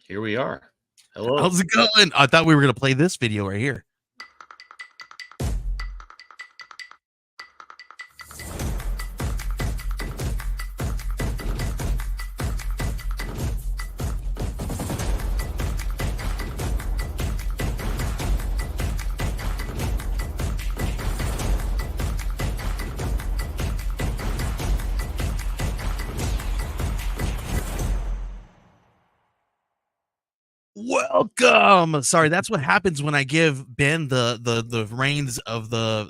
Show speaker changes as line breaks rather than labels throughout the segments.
Here we are. Hello.
How's it going? I thought we were gonna play this video right here. Welcome. Sorry, that's what happens when I give Ben the reins of the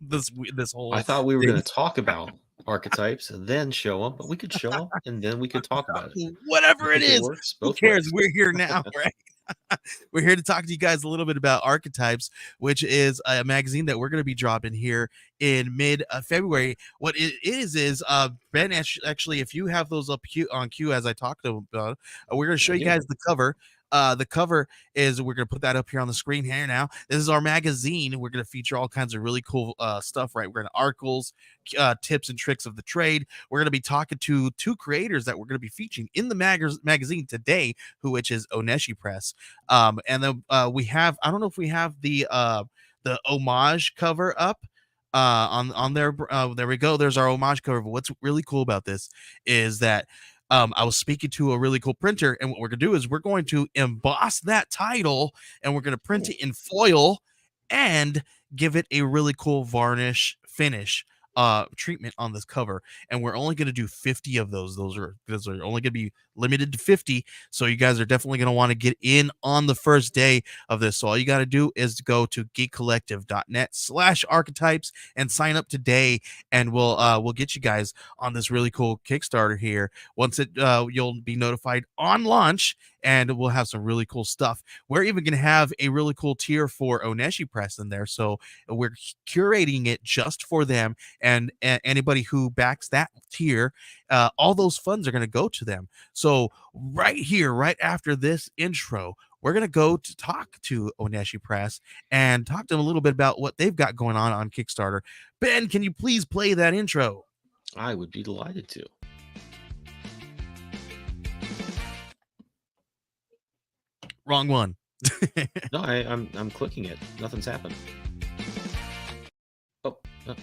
this whole
I thought we were
thing.
going to talk about archetypes and then show them, but we could show them and then we could talk about it.
Whatever
I
it
think it
is,
works
who
both
cares?
ways.
We're here now, right? We're here to talk to you guys a little bit about Archetypes, which is a magazine that we're going to be dropping here in mid February. What it is Ben, actually, if you have those up on queue as I talked about, we're going to show
I
you
do.
guys the cover. The cover is we're going to put that up here on the screen here now. This is our magazine. We're going to feature all kinds of really cool stuff, right? We're going to articles, tips and tricks of the trade. We're going to be talking to two creators that we're going to be featuring in the magazine today, which is Oneshi Press. And then we have, I don't know if we have the homage cover up on there. There we go. There's our homage cover. But what's really cool about this is that I was speaking to a really cool printer, and what we're gonna do is we're going to emboss that title, and we're gonna print it in foil and give it a really cool varnish finish treatment on this cover. And we're only going to do 50 of those are only going to be limited to 50, so you guys are definitely going to want to get in on the first day of this. So all you got to do is go to geekcollective.net/archetypes and sign up today, and we'll get you guys on this really cool Kickstarter here. Once it you'll be notified on launch, and we'll have some really cool stuff. We're even going to have a really cool tier for Oneshi Press in there, so we're curating it just for them, and anybody who backs that tier, all those funds are going to go to them. So right here, right after this intro, we're going to go to talk to Oneshi Press and talk to them a little bit about what they've got going on Kickstarter. Ben, can you please play that intro?
I would be delighted to.
Wrong one.
No, I'm clicking it. Nothing's happened. Oh, no.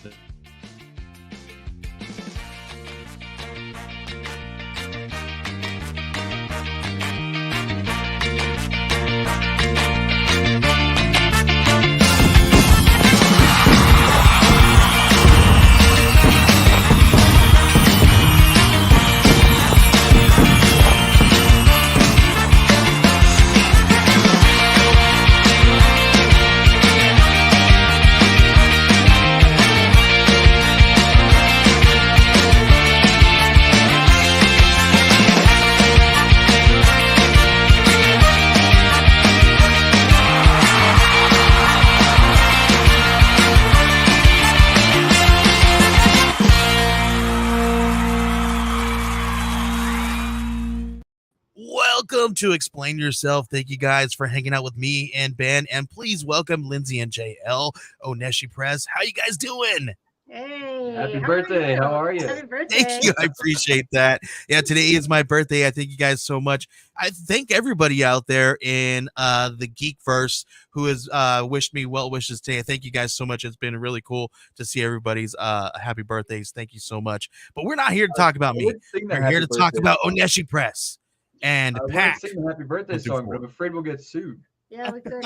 Welcome to Explain Yourself. Thank you guys for hanging out with me and Ben, and please welcome Lindsay and JL, Oneshi Press. How you guys doing?
Hey,
happy birthday. How are you?
Happy birthday.
Thank you. I appreciate that. Yeah, today is my birthday. I thank you guys so much. I thank everybody out there in the Geekverse who has wished me well wishes today. I thank you guys so much. It's been really cool to see everybody's happy birthdays. Thank you so much. But we're not here to talk about me. We're here to talk about Oneshi Press and Pack.
Sing the happy birthday song, but I'm afraid we'll get sued.
Yeah, we could.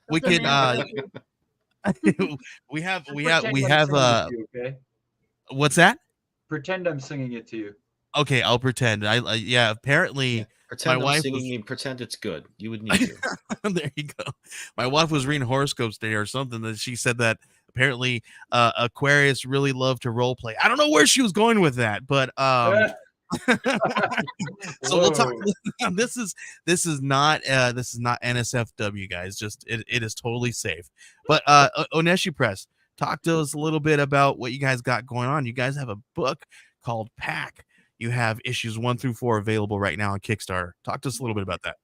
We could we have
okay?
What's that?
Pretend I'm singing it to you.
Okay, I'll pretend. Yeah, apparently
pretend
my wife
singing and pretend it's good. You would need to.
There you go. My wife was reading horoscopes today or something that she said that apparently Aquarius really love to role play. I don't know where she was going with that, but so we'll talk. This is not NSFW, guys. Just it is totally safe. But Oneshi Press, talk to us a little bit about what you guys got going on. You guys have a book called Pack. You have issues 1 through 4 available right now on Kickstarter. Talk to us a little bit about that.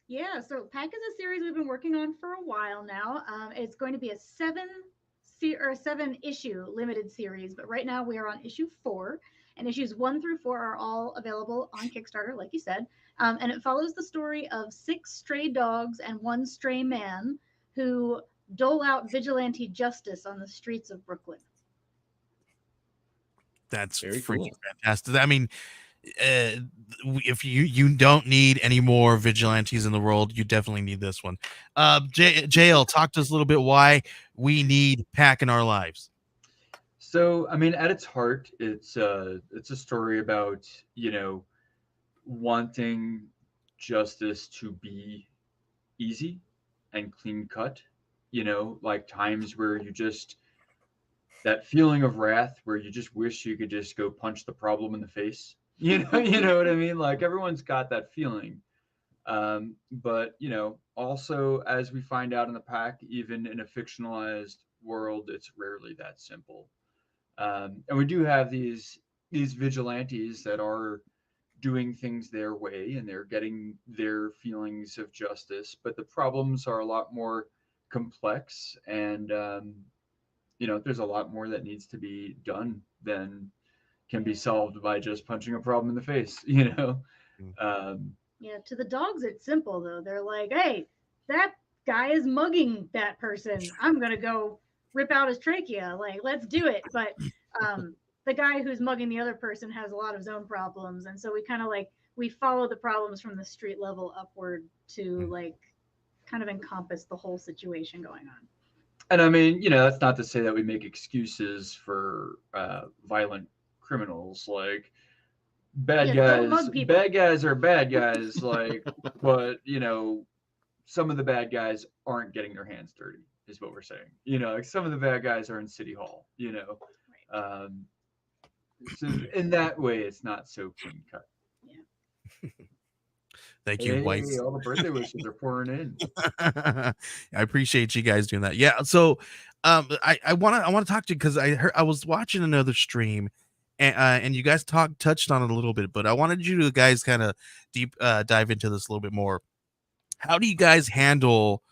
Yeah, so Pack is a series we've been working on for a while now. It's going to be a 7 issue limited series, but right now we are on issue 4. And issues 1 through 4 are all available on Kickstarter, like you said. And it follows the story of 6 stray dogs and 1 stray man who dole out vigilante justice on the streets of Brooklyn.
That's
Very
freaking
cool.
fantastic. I mean, if you don't need any more vigilantes in the world, you definitely need this one. JL, talk to us a little bit why we need Pack in our lives.
So, I mean, at its heart, it's a story about, wanting justice to be easy and clean cut. Like times where you just that feeling of wrath where you just wish you could just go punch the problem in the face. You know what I mean? Like everyone's got that feeling. But also as we find out in the pack, even in a fictionalized world, it's rarely that simple. And we do have these vigilantes that are doing things their way and they're getting their feelings of justice, but the problems are a lot more complex and there's a lot more that needs to be done than can be solved by just punching a problem in the face. Um,
Yeah, to the dogs, it's simple though. They're like, hey, that guy is mugging that person. I'm gonna go rip out his trachea. Like, let's do it. But the guy who's mugging the other person has a lot of his own problems, and so we kind of like we follow the problems from the street level upward to like kind of encompass the whole situation going on.
and I mean, that's not to say that we make excuses for violent criminals. Like bad
Yes, don't
guys,
mug people.
bad guys are bad guys. Like, but some of the bad guys aren't getting their hands dirty. Is what we're saying. Like some of the bad guys are in City Hall. Um, so in that way, it's not so clean cut.
Yeah.
Thank you,
Hey,
White.
all the birthday wishes are pouring in.
I appreciate you guys doing that. Yeah. So, I want to talk to you because I was watching another stream, and you guys touched on it a little bit, but I wanted you to guys kind of dive into this a little bit more. How do you guys handle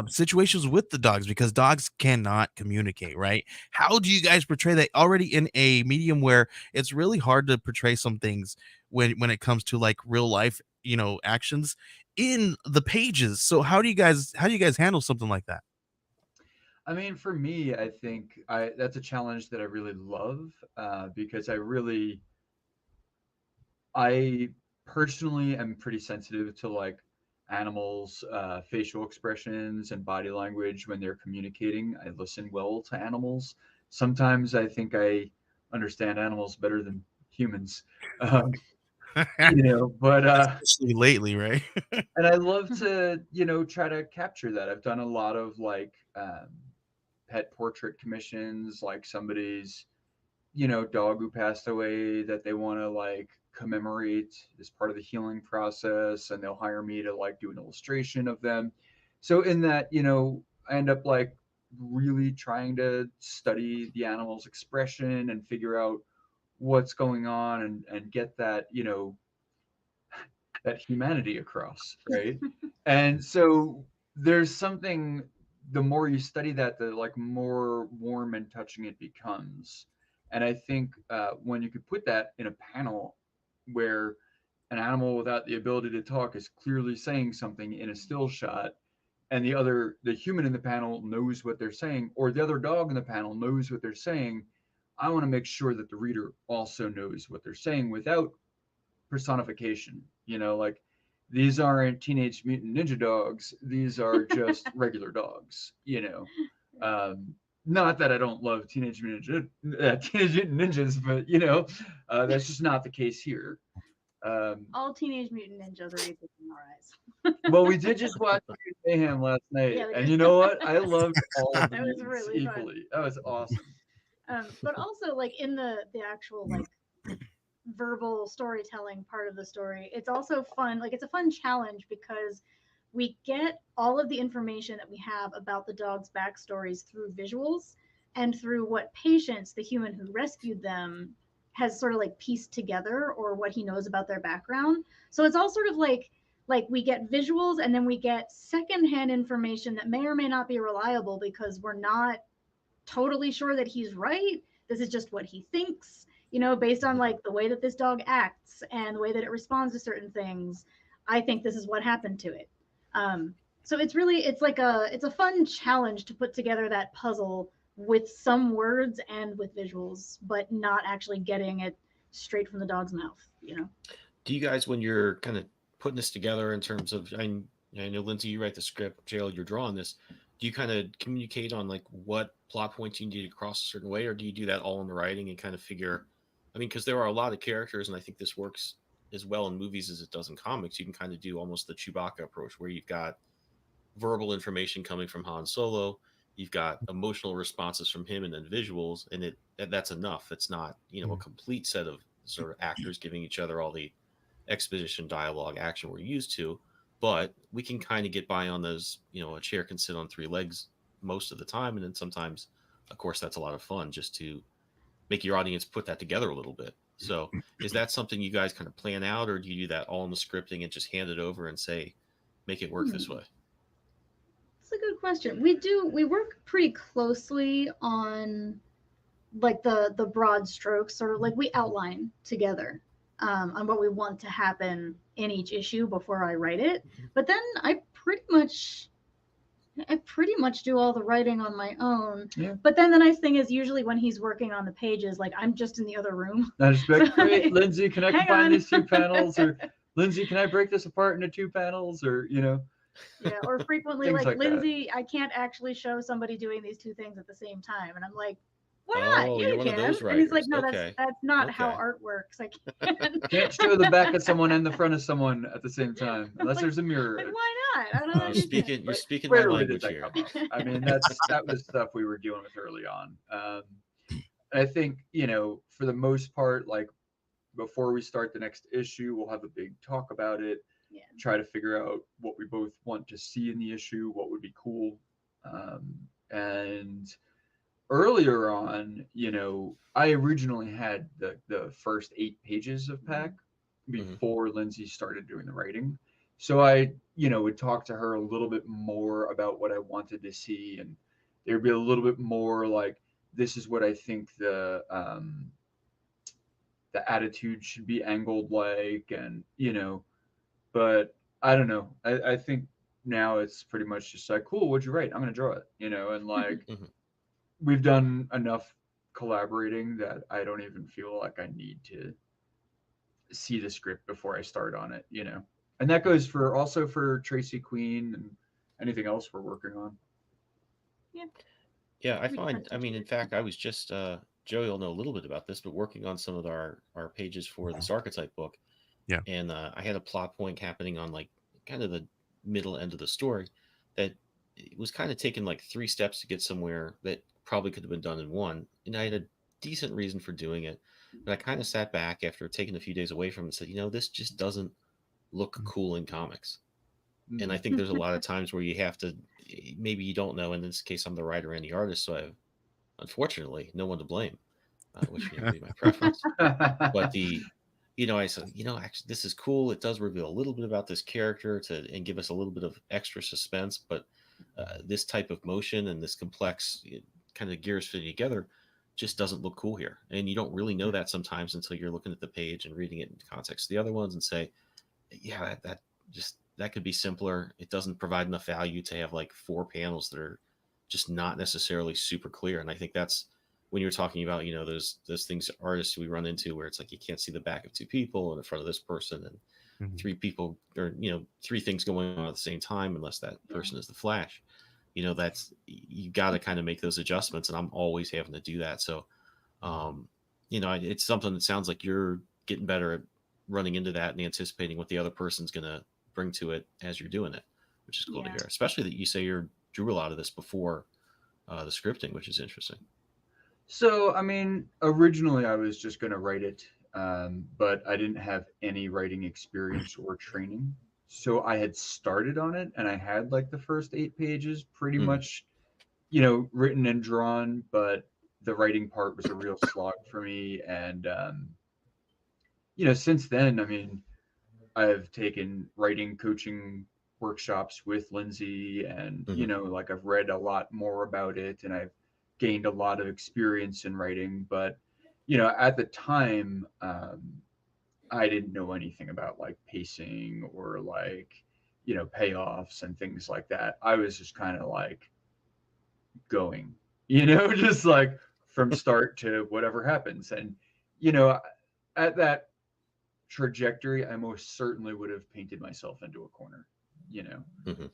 situations with the dogs, because dogs cannot communicate, right? How do you guys portray that already in a medium where it's really hard to portray some things when it comes to like real life, actions in the pages? So how do you guys handle something like that?
I mean, for me, I think that's a challenge that I really love because I personally am pretty sensitive to like animals' facial expressions and body language when they're communicating. I listen well to animals. Sometimes I think I understand animals better than humans. Um, but
Especially lately, right?
and I love to, try to capture that. I've done a lot of like pet portrait commissions, like somebody's, dog who passed away that they want to like commemorate as part of the healing process, and they'll hire me to like do an illustration of them. So in that, I end up like really trying to study the animal's expression and figure out what's going on and get that, that humanity across, right? And so there's something, the more you study that, the like more warm and touching it becomes. And I think when you could put that in a panel where an animal without the ability to talk is clearly saying something in a still shot, and the human in the panel knows what they're saying, or the other dog in the panel knows what they're saying, I want to make sure that the reader also knows what they're saying without personification. Like these aren't Teenage Mutant Ninja dogs. These are just regular dogs. Not that I don't love Teenage Mutant Ninjas, but that's just not the case here.
All Teenage Mutant Ninjas are equal in our eyes.
Well, we did just watch Mayhem last night,
Yeah,
and you know what? I loved all of the
That was
mutants
really fun.
equally. That was awesome.
But also like in the actual like verbal storytelling part of the story, it's also fun. Like it's a fun challenge because we get all of the information that we have about the dog's backstories through visuals and through what Patience, the human who rescued them, has sort of like pieced together, or what he knows about their background. So it's all sort of like we get visuals and then we get secondhand information that may or may not be reliable because we're not totally sure that he's right. This is just what he thinks. based on
Mhm.
like the way that this dog acts and the way that it responds to certain things, I think this is what happened to it. Um, so it's a fun challenge to put together that puzzle with some words and with visuals, but not actually getting it straight from the dog's mouth.
Do you guys, when you're kind of putting this together in terms of, I know Lindsay, you write the script, Jail, you're drawing this. Do you kind of communicate on like what plot points you need to cross a certain way, or do you do that all in the writing and kind of figure? I mean, because there are a lot of characters, and I think this works as well in movies as it does in comics. You can kind of do almost the Chewbacca approach, where you've got verbal information coming from Han Solo, you've got emotional responses from him, and then visuals, and that's enough. It's not a complete set of sort of actors giving each other all the exposition, dialogue, action we're used to, but we can kind of get by on those. A chair can sit on three legs most of the time, and then sometimes, of course, that's a lot of fun just to make your audience put that together a little bit. So, is that something you guys kind of plan out, or do you do that all in the scripting and just hand it over and say, make it work this way?
That's a good question. We work pretty closely on like the broad strokes, sort of like we outline together on what we want to happen in each issue before I write it. But then I pretty much do all the writing on my own.
Yeah.
But then the nice thing is usually when he's working on the pages, like I'm just in the other room.
I just be like,
So,
great, Lindsay, can I
hang
combine
on.
these two panels? Or Lindsay, can I break this apart into two panels? Or
Yeah, or frequently
things
like
like that.
Lindsay, I can't actually show somebody doing these two things at the same time, and I'm like, why not?
Oh,
Yeah,
you're
you
one of
can.
those
And he's like,
writers.
no, that's
Okay.
that's not how
Okay.
art works. I can't.
Can't show the back of someone and the front of someone at the same time unless there's a mirror.
Like, why not? I don't
You're
understand.
speaking. You're
Like,
speaking my
rarely did
language
that
here.
come up. I mean, that was stuff we were dealing with early on. I think for the most part, like before we start the next issue, we'll have a big talk about it.
Yeah.
Try to figure out what we both want to see in the issue, what would be cool, and earlier on, I originally had the first 8 pages of Pack before Lindsay started doing the writing. So I, would talk to her a little bit more about what I wanted to see, and there'd be a little bit more like, this is what I think the attitude should be angled like, and but I don't know. I think now it's pretty much just like, cool, what'd you write? I'm gonna draw it, and like we've done enough collaborating that I don't even feel like I need to see the script before I start on it, And that goes for Tracy Queen and anything else we're working on.
Yeah.
Yeah, I
We
find.
trust
I
each
mean, in
other.
fact, I was just Joey will know a little bit about this, but working on some of our pages for this archetype book.
Yeah.
And I had a plot point happening on like kind of the middle end of the story that it was kind of taking like 3 steps to get somewhere that probably could have been done in one. And I had a decent reason for doing it, but I kind of sat back after taking a few days away from it and said, this just doesn't look cool in comics. And I think there's a lot of times where you have to, maybe you don't know. In this case, I'm the writer and the artist, so I have, unfortunately, no one to blame, which would be my preference. But I said, actually, this is cool. It does reveal a little bit about this character and give us a little bit of extra suspense. But this type of motion and this complex kind of gears fitting together just doesn't look cool here. And you don't really know that sometimes until you're looking at the page and reading it in context of the other ones and say, yeah, that could be simpler. It doesn't provide enough value to have like 4 panels that are just not necessarily super clear. And I think that's when you're talking about, those things artists we run into where it's like you can't see the back of 2 people in front of this person and 3 people, or 3 things going on at the same time, unless that person is the Flash. That's, you got to kind of make those adjustments, and I'm always having to do that. So it's something that sounds like you're getting better at running into that and anticipating what the other person's going to bring to it as you're doing it, which is cool to hear. Especially that you say you drew a lot of this before the scripting, which is interesting.
So, I mean, originally I was just going to write it, but I didn't have any writing experience or training. So I had started on it, and I had like the first 8 pages pretty much, written and drawn, but the writing part was a real slog for me. And, since then, I mean, I've taken writing coaching workshops with Lindsay, and, like I've read a lot more about it, and I've gained a lot of experience in writing. But at the time, I didn't know anything about like pacing or like, payoffs and things like that. I was just kind of like going, just like from start to whatever happens. And, you know, at that trajectory, I most certainly would have painted myself into a corner, you know.
Hmm.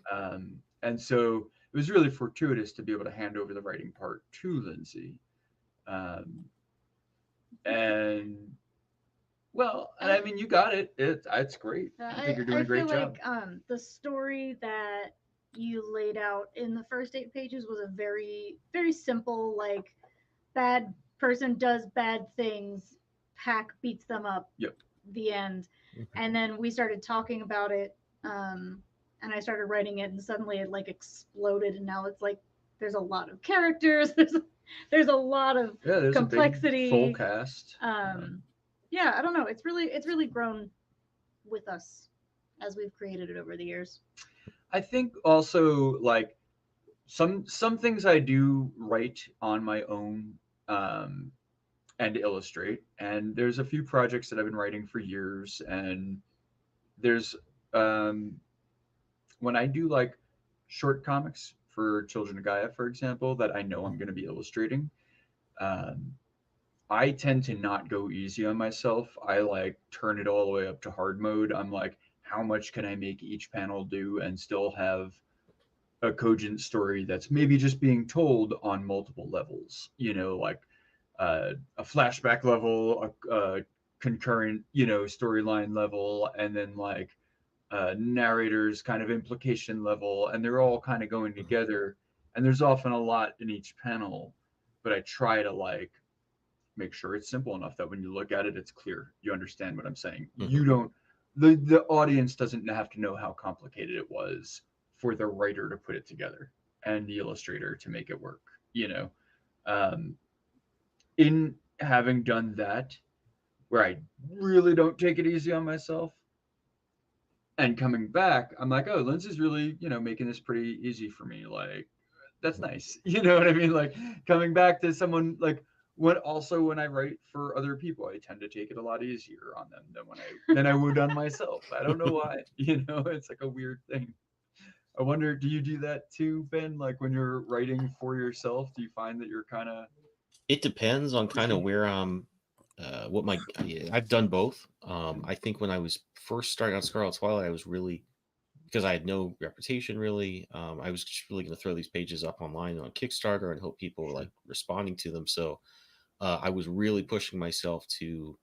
And so it was really fortuitous to be able to hand over the writing part to Lindsay. Um, and well, and I mean, you got it. It's great. I think you're doing
I
a great
feel
job.
like the story that you laid out in the first 8 pages was a very simple, like, bad person does bad things, Pack beats them up,
Yep.
the end.
Hmm.
And then we started talking about it, um, and I started writing it, and suddenly it like exploded, and now it's like there's a lot of characters, there's a lot of
Yeah, there's a big full
complexity.
cast.
Um, yeah, I don't know. It's really grown with us as we've created it over the years.
I think also like some things I do write on my own, um, and illustrate, and there's a few projects that I've been writing for years, and there's um, when I do like short comics for Children of Gaia, for example, that I know I'm going to be illustrating. Um, I tend to not go easy on myself. I like turn it all the way up to hard mode. I'm like, how much can I make each panel do and still have a cogent story that's maybe just being told on multiple levels? Like a flashback level, a concurrent, storyline level, and then like narrator's kind of implication level, and they're all kind of going together. And there's often a lot in each panel, but I try to like make sure it's simple enough that when you look at it, it's clear. You understand what I'm saying.
Hmm.
You don't. The audience doesn't have to know how complicated it was for the writer to put it together and the illustrator to make it work. You know, um, in having done that, where I really don't take it easy on myself, and coming back, I'm like, oh, Lindsay's really, making this pretty easy for me. Like, that's nice. You know what I mean? Like coming back to someone like when I write for other people, I tend to take it a lot easier on them than I would on myself. I don't know why. It's like a weird thing. I wonder, do you do that too, Ben? Like when you're writing for yourself, do you find that you're kind of
It depends on kind of
pushy?
where what my I've done both. I think when I was first starting on Scarlet Twilight, I was really because I had no reputation really. I was just really going to throw these pages up online on Kickstarter and hope people were
Sure.
like responding to them. So I was really pushing myself to,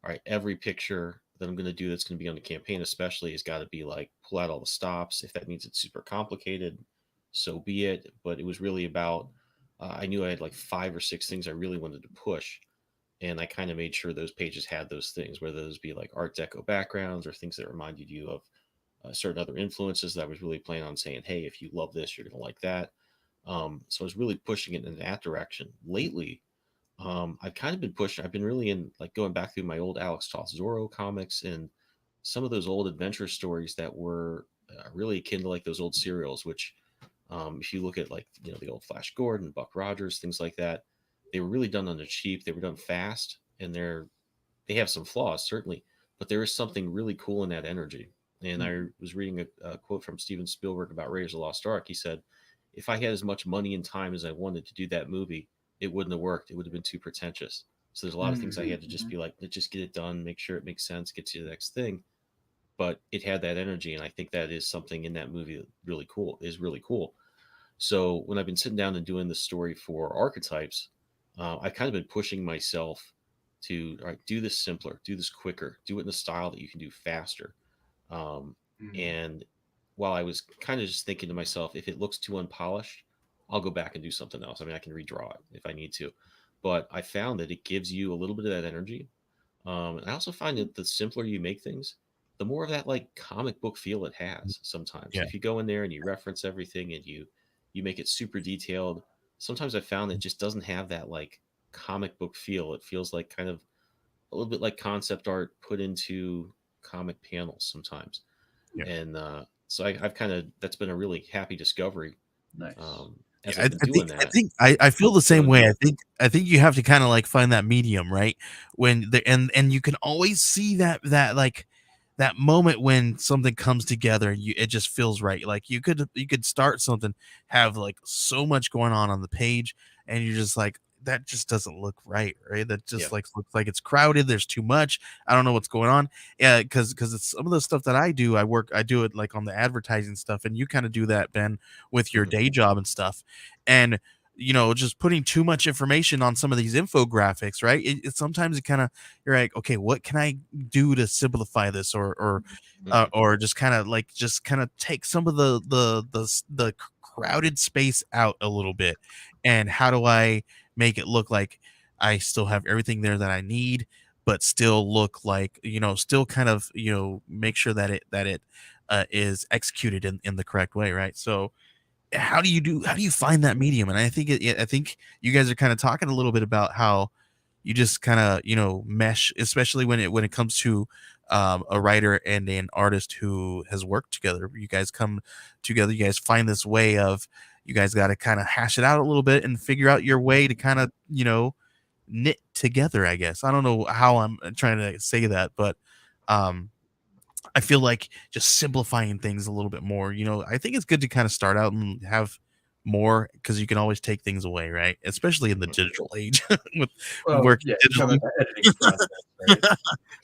all right, every picture that I'm going to do that's going to be on the campaign, especially, has got to be like pull out all the stops. If that means it's super complicated, so be it. But it was really about, I knew I had like 5 or 6 things I really wanted to push. And I kind of made sure those pages had those things, whether those be like Art Deco backgrounds or things that reminded you of certain other influences that I was really planning on saying, hey, if you love this, you're going to like that. So I was really pushing it in that direction. Lately, I've kind of been pushing. I've been really in like going back through my old Alex Toth Zorro comics and some of those old adventure stories that were really akin to like those old serials. Which, if you look at like the old Flash Gordon, Buck Rogers, things like that, they were really done on the cheap. They were done fast, and they have some flaws certainly, but there is something really cool in that energy. And I
Mhm.
was reading a quote from Steven Spielberg about Raiders of the Lost Ark. He said, "If I had as much money and time as I wanted to do that movie, it wouldn't have worked. It would have been too pretentious. So there's a lot of things I
Mhm.
had to just
Mhm.
be like, let's just get it done, make sure it makes sense, get to the next thing." But it had that energy, and I think that is something in that movie that really cool. Is really cool. So when I've been sitting down and doing the story for archetypes, I've kind of been pushing myself to, all right, do this simpler, do this quicker, do it in a style that you can do faster. Um,
Mhm.
and while I was kind of just thinking to myself, if it looks too unpolished, I'll go back and do something else. I mean, I can redraw it if I need to. But I found that it gives you a little bit of that energy. And I also find that the simpler you make things, the more of that like comic book feel it has sometimes.
Yeah.
If you go in there and you reference everything and you make it super detailed, sometimes I found it just doesn't have that like comic book feel. It feels like kind of a little bit like concept art put into comic panels sometimes.
Yeah.
And so I've kind of, that's been a really happy discovery.
Nice.
as
Yeah,
I've been doing
I
that,
think I feel the same
feeling
way.
good.
I think you have to kind of like find that medium, right? When the and you can always see that like that moment when something comes together, you it just feels right. Like you could start something, have like so much going on the page, and you're just like that just doesn't look right, right? That
Yeah.
just like looks like it's crowded. There's too much. I don't know what's going on. Yeah, because it's some of the stuff that I do it like on the advertising stuff, and you kind of do that, Ben, with your
Mhm.
day job and stuff, and just putting too much information on some of these infographics, right? Sometimes it kind of you're like, okay, what can I do to simplify this,
Mhm.
or just kind of like just kind of take some of the crowded space out a little bit, and how do I make it look like I still have everything there that I need, but still look like still kind of make sure that it is executed in the correct way, right? So how do you find that medium? And I think you guys are kind of talking a little bit about how you just kind of mesh, especially when it comes to a writer and an artist who has worked together. You guys come together, you guys find this way of you guys got to kind of hash it out a little bit and figure out your way to kind of knit together, I guess. I don't know how I'm trying to say that, but um I feel like just simplifying things a little bit more. I think it's good to kind of start out and have more because you can always take things away, right? Especially in the
Mhm.
digital age with
Well,
working
yeah, you're talking
digitally.
about the editing process, right?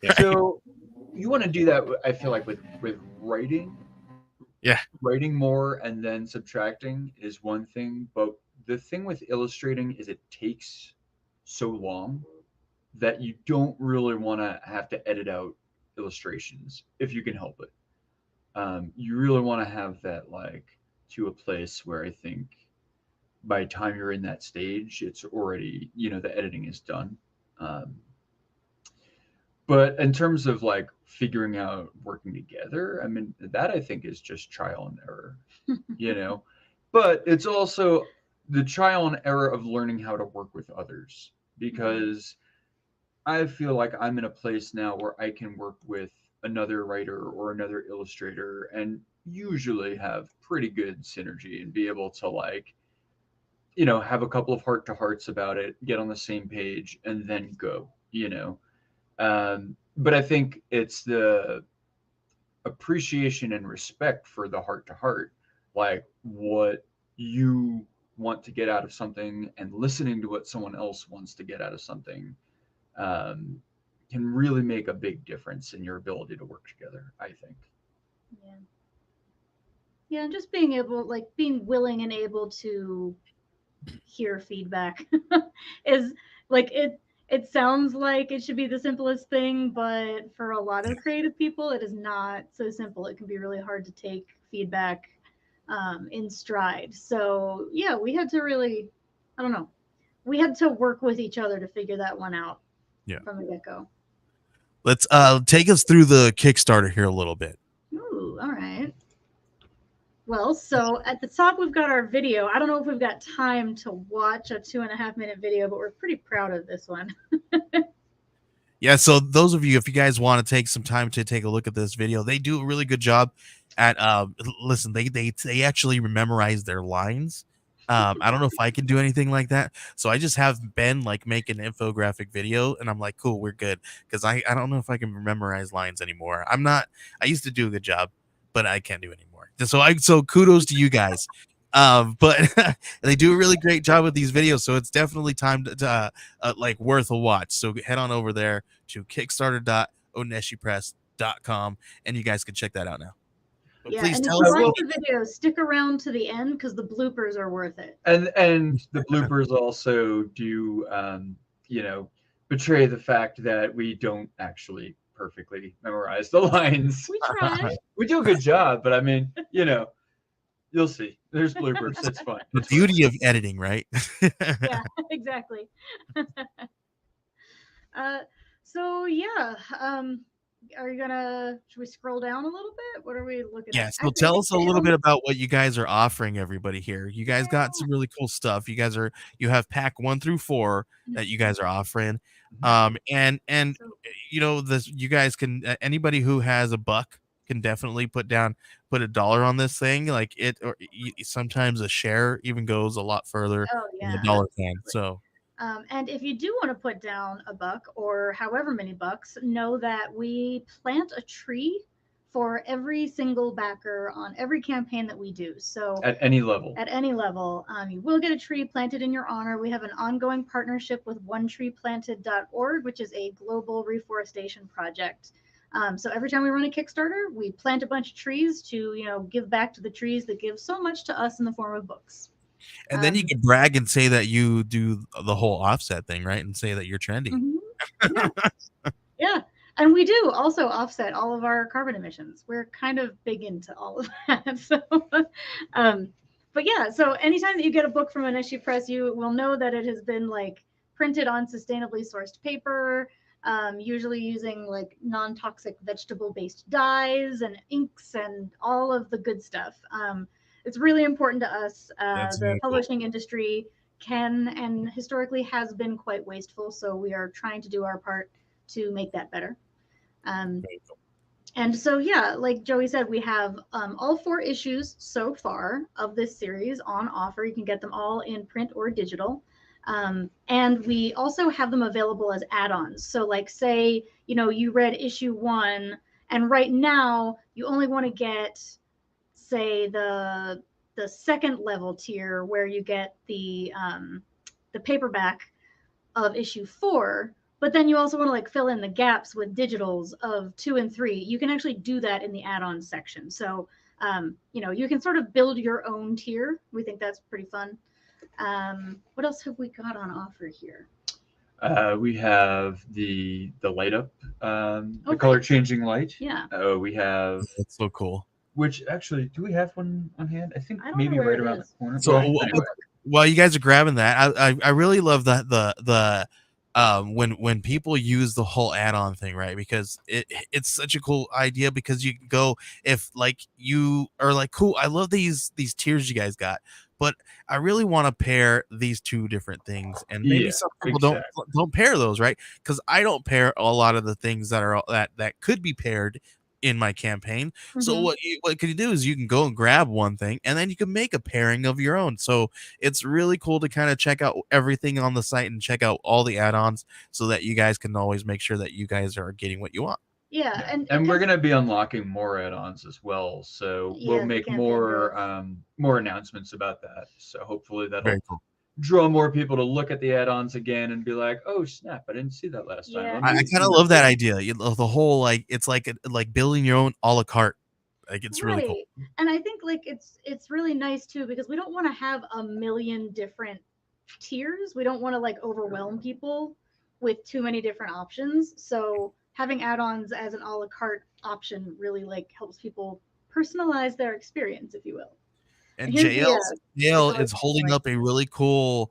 Yeah.
So you want to do that. I feel like with writing,
Yeah.
writing more and then subtracting is one thing, but the thing with illustrating is it takes so long that you don't really want to have to edit out illustrations if you can help it. You really want to have that like to a place where I think by the time you're in that stage, it's already the editing is done. Um, but in terms of like figuring out working together, I mean that I think is just trial and error, you know. But it's also the trial and error of learning how to work with others because I feel like I'm in a place now where I can work with another writer or another illustrator and usually have pretty good synergy and be able to like, have a couple of heart to hearts about it, get on the same page, and then go. But I think it's the appreciation and respect for the heart to heart, like what you want to get out of something and listening to what someone else wants to get out of something um, can really make a big difference in your ability to work together, I think.
Yeah. Yeah, and just being able, like, being willing and able to hear feedback is like it sounds like it should be the simplest thing, but for a lot of creative people it is not so simple. It can be really hard to take feedback in stride. So yeah, we had to really, I don't know, we had to work with each other to figure that one out
Yeah.
from the get-go.
Let's take us through the Kickstarter here a little bit.
Ooh, all right. Well, so at the top, we've got our video. I don't know if we've got time to watch a 2.5 minute video, but we're pretty proud of this one.
Yeah, so those of you, if you guys want to take some time to take a look at this video, they do a really good job at listen, they actually memorize their lines. I don't know if I can do anything like that. So I just have Ben like make an infographic video and I'm like, cool, we're good. Because I don't know if I can memorize lines anymore. I used to do a good job, but I can't do it anymore. So kudos to you guys. But they do a really great job with these videos. So it's definitely time to like worth a watch. So head on over there to kickstarter.oneshipress.com and you guys can check that out now. But
Yeah,
please
and if
tell
you
us
I
like
what
will,
the video, stick around to the end because the bloopers are worth it.
and the bloopers also do, betray the fact that we don't actually perfectly memorize the lines.
We try.
We do a good job, but I mean, you'll see. There's bloopers. It's fun.
the
It's fun.
beauty of editing, right?
Yeah, exactly. uh, so yeah, are you gonna? Should we scroll down a little bit? What are we looking
Yeah,
at?
so
I
tell
think
us a
the
little bit about what you guys are offering everybody here. You guys got
yeah.
some really cool stuff. You have pack 1 through 4 that you guys are offering.
Mhm.
And
So
this you guys can anybody who has a buck can definitely put a dollar on this thing. Like sometimes a share even goes a lot further
Oh
than a
yeah,
dollar can.
absolutely.
So
And if you do want to put down a buck or however many bucks, know that we plant a tree for every single backer on every campaign that we do. So
At any level.
at any level, you will get a tree planted in your honor. We have an ongoing partnership with onetreeplanted.org, which is a global reforestation project. So every time we run a Kickstarter, we plant a bunch of trees to, give back to the trees that give so much to us in the form of books.
and then you can brag and say that you do the whole offset thing, right? And say that you're trendy.
Mm-hmm. Yeah. Yeah. And we do also offset all of our carbon emissions. We're kind of big into all of that. So, but yeah, so anytime that you get a book from Oneshi Press, you will know that it has been like printed on sustainably sourced paper, usually using like non-toxic vegetable-based dyes and inks and all of the good stuff. It's really important to us.
That's
The
very cool.
publishing industry can and historically has been quite wasteful, so we are trying to do our part to make that better. And so, yeah, like Joey said, we have all 4 issues so far of this series on offer. You can get them all in print or digital. And we also have them available as add-ons. So like say, you read issue 1 and right now you only want to get, say, the second level tier where you get the paperback of issue 4, but then you also want to like fill in the gaps with digitals of 2 and 3. You can actually do that in the add-on section. So you can sort of build your own tier. We think that's pretty fun. What else have we got on offer here?
We have the light up, the
Okay.
color changing light.
Yeah.
We have,
That's so cool.
which actually, do we have one on hand? I think
I don't
maybe
know where
right
it
around
is.
the corner.
So
Well, anyway.
while you guys are grabbing that, I really love that the when people use the whole add-on thing, right? Because it's such a cool idea, because you can go, if like you are like, cool, I love these tiers you guys got, but I really want to pair these 2 different things, and maybe
Yeah,
some people
exactly.
don't pair those, right? Because I don't pair a lot of the things that could be paired in my campaign. So
Mhm.
what can you do is you can go and grab one thing, and then you can make a pairing of your own. So it's really cool to kind of check out everything on the site and check out all the add-ons, so that you guys can always make sure that you guys are getting what you want.
Yeah,
Yeah.
and
we're going to be unlocking more add-ons as well, so we'll
yeah, the
make
campaign goes.
more announcements about that. So hopefully
Very
that'll
cool.
draw more people to look at the add-ons again and be like, "Oh snap! I didn't see that last time."
Yeah,
Let
I
me,
kind of love that idea. The whole, like, it's like building your own a la carte. Like, it's really cool.
Right. And I think like it's really nice too, because we don't want to have a million different tiers. We don't want to like overwhelm people with too many different options. So having add-ons as an a la carte option really like helps people personalize their experience, if you will. And
And
here's the
JL
color
is holding
right.
up a really cool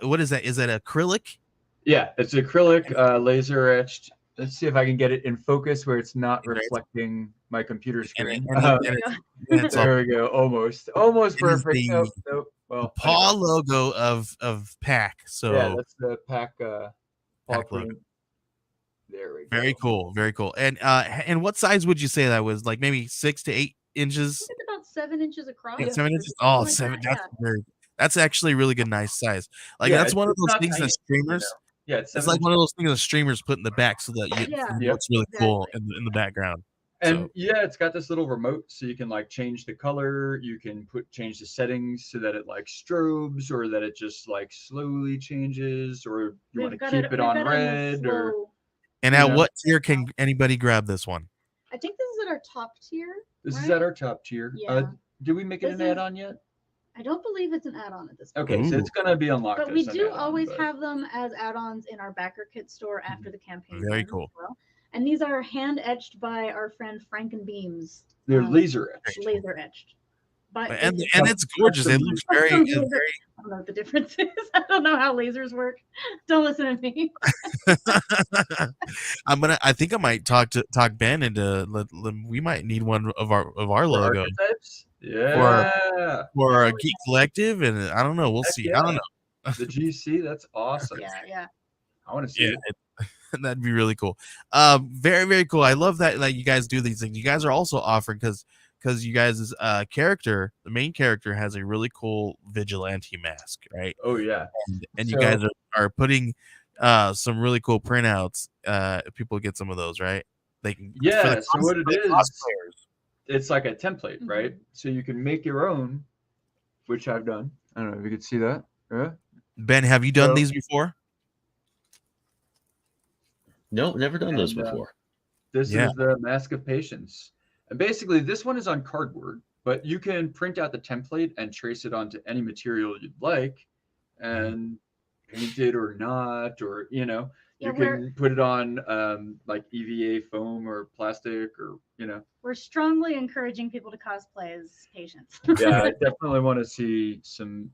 what is that? Is that acrylic?
Yeah, it's acrylic, laser etched. Let's see if I can get it in focus where it's not
Right?
reflecting my computer
And
screen.
There you
it's
go.
all,
There we go. Almost
it is
perfect. Nope, nope.
the
Well, anyway.
paw logo of pack.
Yeah,
So
that's the pack paw
pack logo.
print. There we
Very
go.
cool, very cool. And what size would you say that was? Like maybe 6 to 8 inches?
It's about 7 inches across.
Yeah.
7
Or
inches.
something
Oh,
like
7.
that. Yeah.
That's actually a really good, nice size. Like,
Yeah,
that's one of
it's
those
not
things that
tiny,
streamers.
Yeah, it's
It's
7
like
inches.
one of those things that streamers put in the back, so that
Yeah.
it
Yep.
looks really cool
Exactly.
in the background.
And
So
yeah, it's got this little remote, so you can like change the color. You can change the settings so that it like strobes, or that it just like slowly changes, or you want to keep it
We've
on
got it on the
red, or
slow.
and
you
at
know.
what tier can anybody grab this one?
I think this is at our top tier.
This is
right?
at our top tier.
Yeah.
Did we make it
This
an
is
add-on yet?
I don't believe it's an add-on at this point.
Okay, so
Ooh,
it's gonna be unlocked
But we
as an
do
add-on,
always
but
have them as add-ons in our backer kit store after the campaign
very
ends
cool.
as well. And these are hand etched by our friend Frankenbeams.
they're laser etched.
Laser etched. But
And it's gorgeous. It looks
I
very
don't know what the difference is. I don't know how lasers work. Don't listen to me.
I think I might talk Ben into we might need one of our
For
logo
archetypes?
for
Yeah.
a Geek Collective, and I don't know. We'll
Heck
see.
yeah.
I don't know.
The GC, that's awesome.
Yeah.
I want to see it.
That'd be really cool. Very, very cool. I love that you guys do these things. You guys are also offering because you guys' character, the main character, has a really cool vigilante mask, right?
Oh yeah.
And you guys
So
are putting some really cool printouts. If people get some of those, right? They can
yeah, so what it
for the
is,
cosplayers.
it's like a template,
Mhm.
right? So you can make your own, which I've done. I don't know if you could see that. Yeah.
Ben, have you done
So
these before?
No, never done those
and
before.
this
Yeah.
is the Mask of Patience. And basically, this one is on cardboard, but you can print out the template and trace it onto any material you'd like and paint it or not, or,
Yeah,
you can put it on like EVA foam or plastic or,
we're strongly encouraging people to cosplay as patients.
Yeah, I definitely want to see some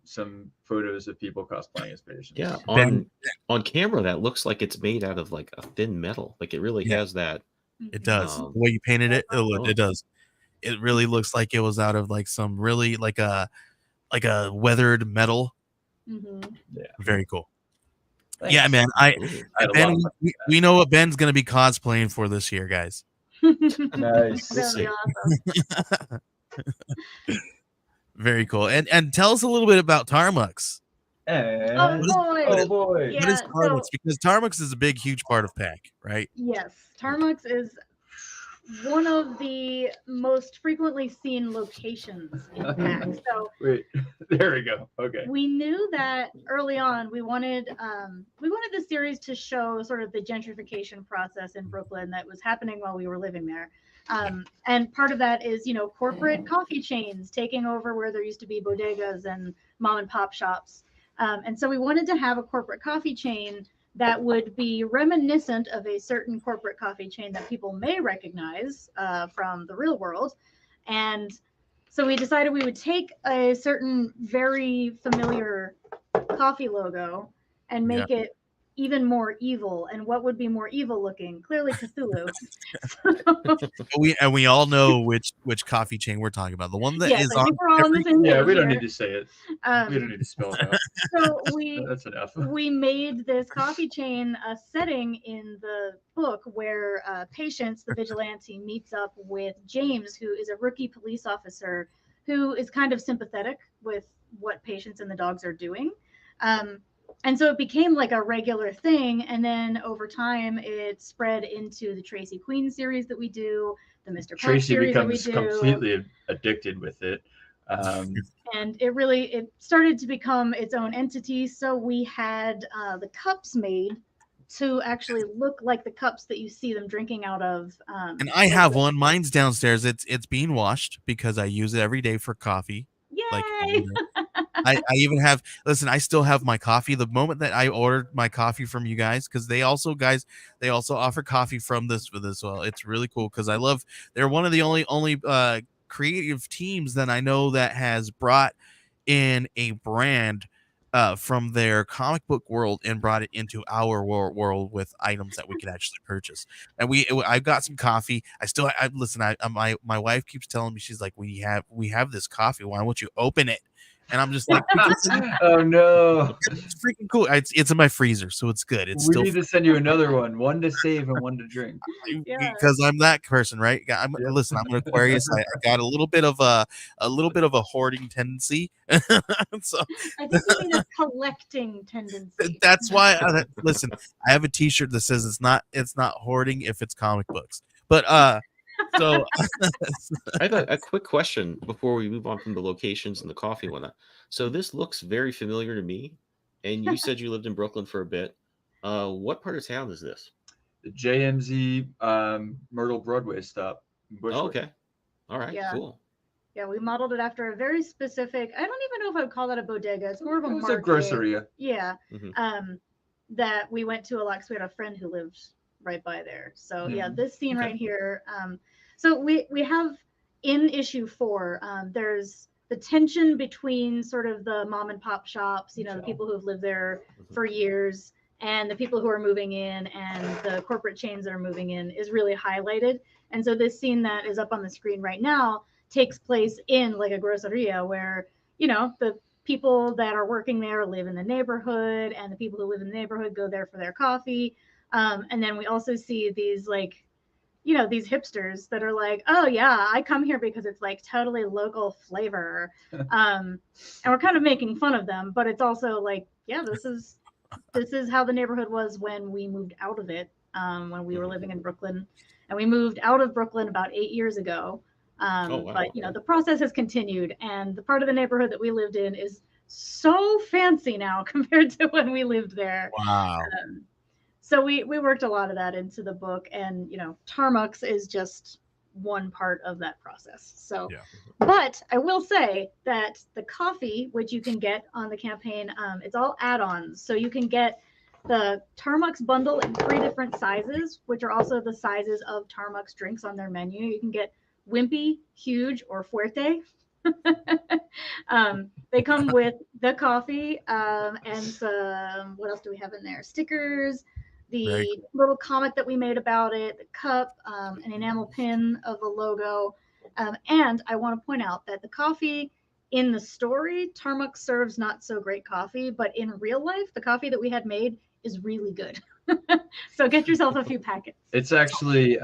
photos of people cosplaying as
Yeah,
patients.
Ben,
on camera that looks like it's made out of like a thin metal. Like it really
yeah,
has that.
it
Mhm.
does.
Um,
The way you painted it,
oh,
it does. It really looks like it was out of like some really like a weathered metal.
Mhm.
Yeah,
Very cool. Yeah,
thanks.
man.
cool.
I had a lot
Ben,
of fun.
we know what Ben's gonna be cosplaying for this year, guys.
Nice.
We'll
That'll be
see.
awesome.
Very cool. And tell us a little bit about Tarmux.
Oh
And
boy.
oh boy,
What is
Yeah,
Tarmux?
so
Because Tarmux is a big, huge part of Pack, right?
yes, Tarmux is one of the most frequently seen locations in PAX. So
wait, there we go. Okay.
we knew that early on we wanted the series to show sort of the gentrification process in Brooklyn that was happening while we were living there. And part of that is, corporate coffee chains taking over where there used to be bodegas and mom and pop shops. And so we wanted to have a corporate coffee chain that would be reminiscent of a certain corporate coffee chain that people may recognize from the real world. And so we decided we would take a certain very familiar coffee logo and
Yeah.
make it even more evil. And what would be more evil looking? Clearly Cthulhu.
We all know which coffee chain we're talking about. The one that
Yes,
is
I
on
think we're all on the
every.
same page
Yeah, we don't
here.
need to say it. We
Um,
don't need to spell it out.
so we
That's enough.
we made this coffee chain a setting in the book where Patience, the vigilante, meets up with James, who is a rookie police officer who is kind of sympathetic with what Patience and the dogs are doing. Um, and so it became like a regular thing. And then over time, it spread into the Tracy Queen series that we do, the Mr. Park
Tracy
series that we
becomes
do.
completely addicted with it.
And it started to become its own entity. So we had the cups made to actually look like the cups that you see them drinking out of.
And I have one. Mine's downstairs. It's being washed because I use it every day for coffee. Like
Yay!
I even have. Listen, I still have my coffee. The moment that I ordered my coffee from you guys, because they also offer coffee from this for this. Well, it's really cool because I love. They're one of the only creative teams that I know that has brought in a brand from their comic book world and brought it into our world with items that we can actually purchase. And I've got some coffee. I listen. My wife keeps telling me, she's like, we have this coffee. Why won't you open it? And I'm just like,
Oh no.
it's freaking cool. It's in my freezer, so it's good. It's
We
still
need to send you another one to save and one to drink.
Yeah.
because I'm that person, right?
Yep.
Listen, I'm an Aquarius. I got a little bit of a hoarding tendency, so
I think you mean a collecting tendency.
that's why. Listen, I have a T-shirt that says it's not hoarding if it's comic books. But so
I have a quick question before we move on from the locations and the coffee and whatnot. So this looks very familiar to me, and you said you lived in Brooklyn for a bit. What part of town is this?
The JMZ Myrtle Broadway stop. in
Oh,
Bushwick.
okay. All right,
Yeah.
cool.
Yeah, we modeled it after a very specific. I don't even know if I would call that a bodega. It's more of a
It was a
market.
grocery.
Yeah.
Mhm.
That we went to a lot because we had a friend who lived right by there. So yeah,
Mhm.
this scene
Okay.
right here. So we have in issue 4. There's the tension between sort of the mom and pop shops, the people who have lived there for years, and the people who are moving in, and the corporate chains that are moving in is really highlighted. And so this scene that is up on the screen right now takes place in like a groceria where the people that are working there live in the neighborhood, and the people who live in the neighborhood go there for their coffee. And then we also see these like, you know, these hipsters that are like, oh yeah, I come here because it's like totally local flavor. And we're kind of making fun of them, but it's also like, yeah, this is how the neighborhood was when we moved out of it, when we were
Mhm.
living in Brooklyn, and we moved out of Brooklyn about 8 years ago.
Oh, wow.
But you know,
Okay.
the process has continued, and the part of the neighborhood that we lived in is so fancy now compared to when we lived there.
Wow.
Um, so we worked a lot of that into the book, and you know, Tarmux is just one part of that process. So,
Yeah.
but I will say that the coffee, which you can get on the campaign, it's all add-ons. So you can get the Tarmux bundle in 3 different sizes, which are also the sizes of Tarmux drinks on their menu. You can get Wimpy, Huge, or Fuerte. They come with the coffee, and some, what else do we have in there? Stickers,
Very
the
cool.
little comic that we made about it, the cup, an enamel pin of the logo. And I want to point out that the coffee in the story, Tarmuk serves not so great coffee, but in real life, the coffee that we had made is really good. So get yourself a few packets.
It's actually,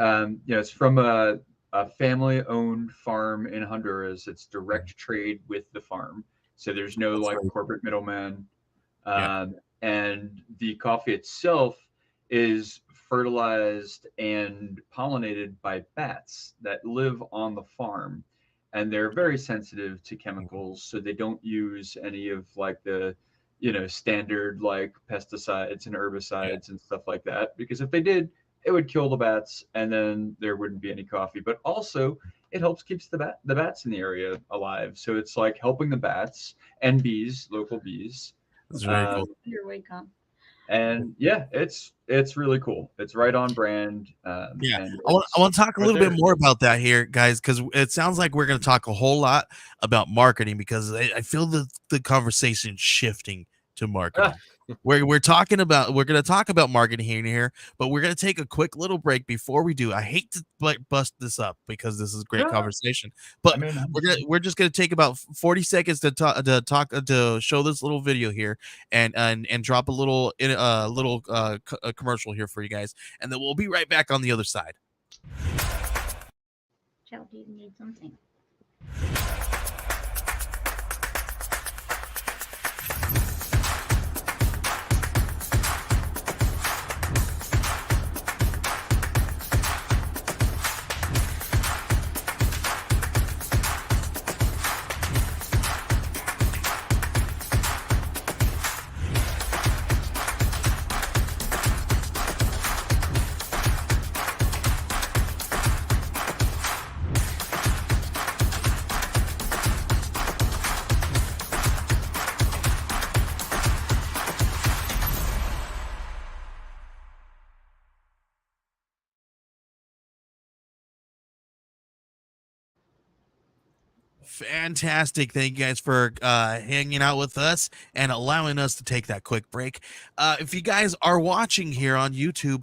it's from a family-owned farm in Honduras. It's direct trade with the farm, so there's no
That's
like
very
corporate middleman.
yeah.
And the coffee itself is fertilized and pollinated by bats that live on the farm, and they're very sensitive to chemicals, so they don't use any of like the standard like pesticides and
Yeah.
herbicides and stuff like that, because if they did, it would kill the bats and then there wouldn't be any coffee. But also it helps keeps the bats in the area alive, so it's like helping the bats and bees, local bees.
That's very
um,
cool.
You're welcome.
and yeah, it's really cool. It's right on brand,
Yeah,
and
I want
it's
to talk a
right
little bit
there.
more about that here, guys, because it sounds like we're going to talk a whole lot about marketing because I feel the conversation shifting to
Ah,
marketing. We're going to talk about marketing here, but we're going to take a quick little break before we do. I hate to like bust this up because this is great
no,
conversation,
I
but
mean,
we're just going to take about 40 seconds to show this little video here and drop a little commercial here for you guys, and then we'll be right back on the other side.
Child, do you need something?
Fantastic. Thank you guys for hanging out with us and allowing us to take that quick break. If you guys are watching here on YouTube,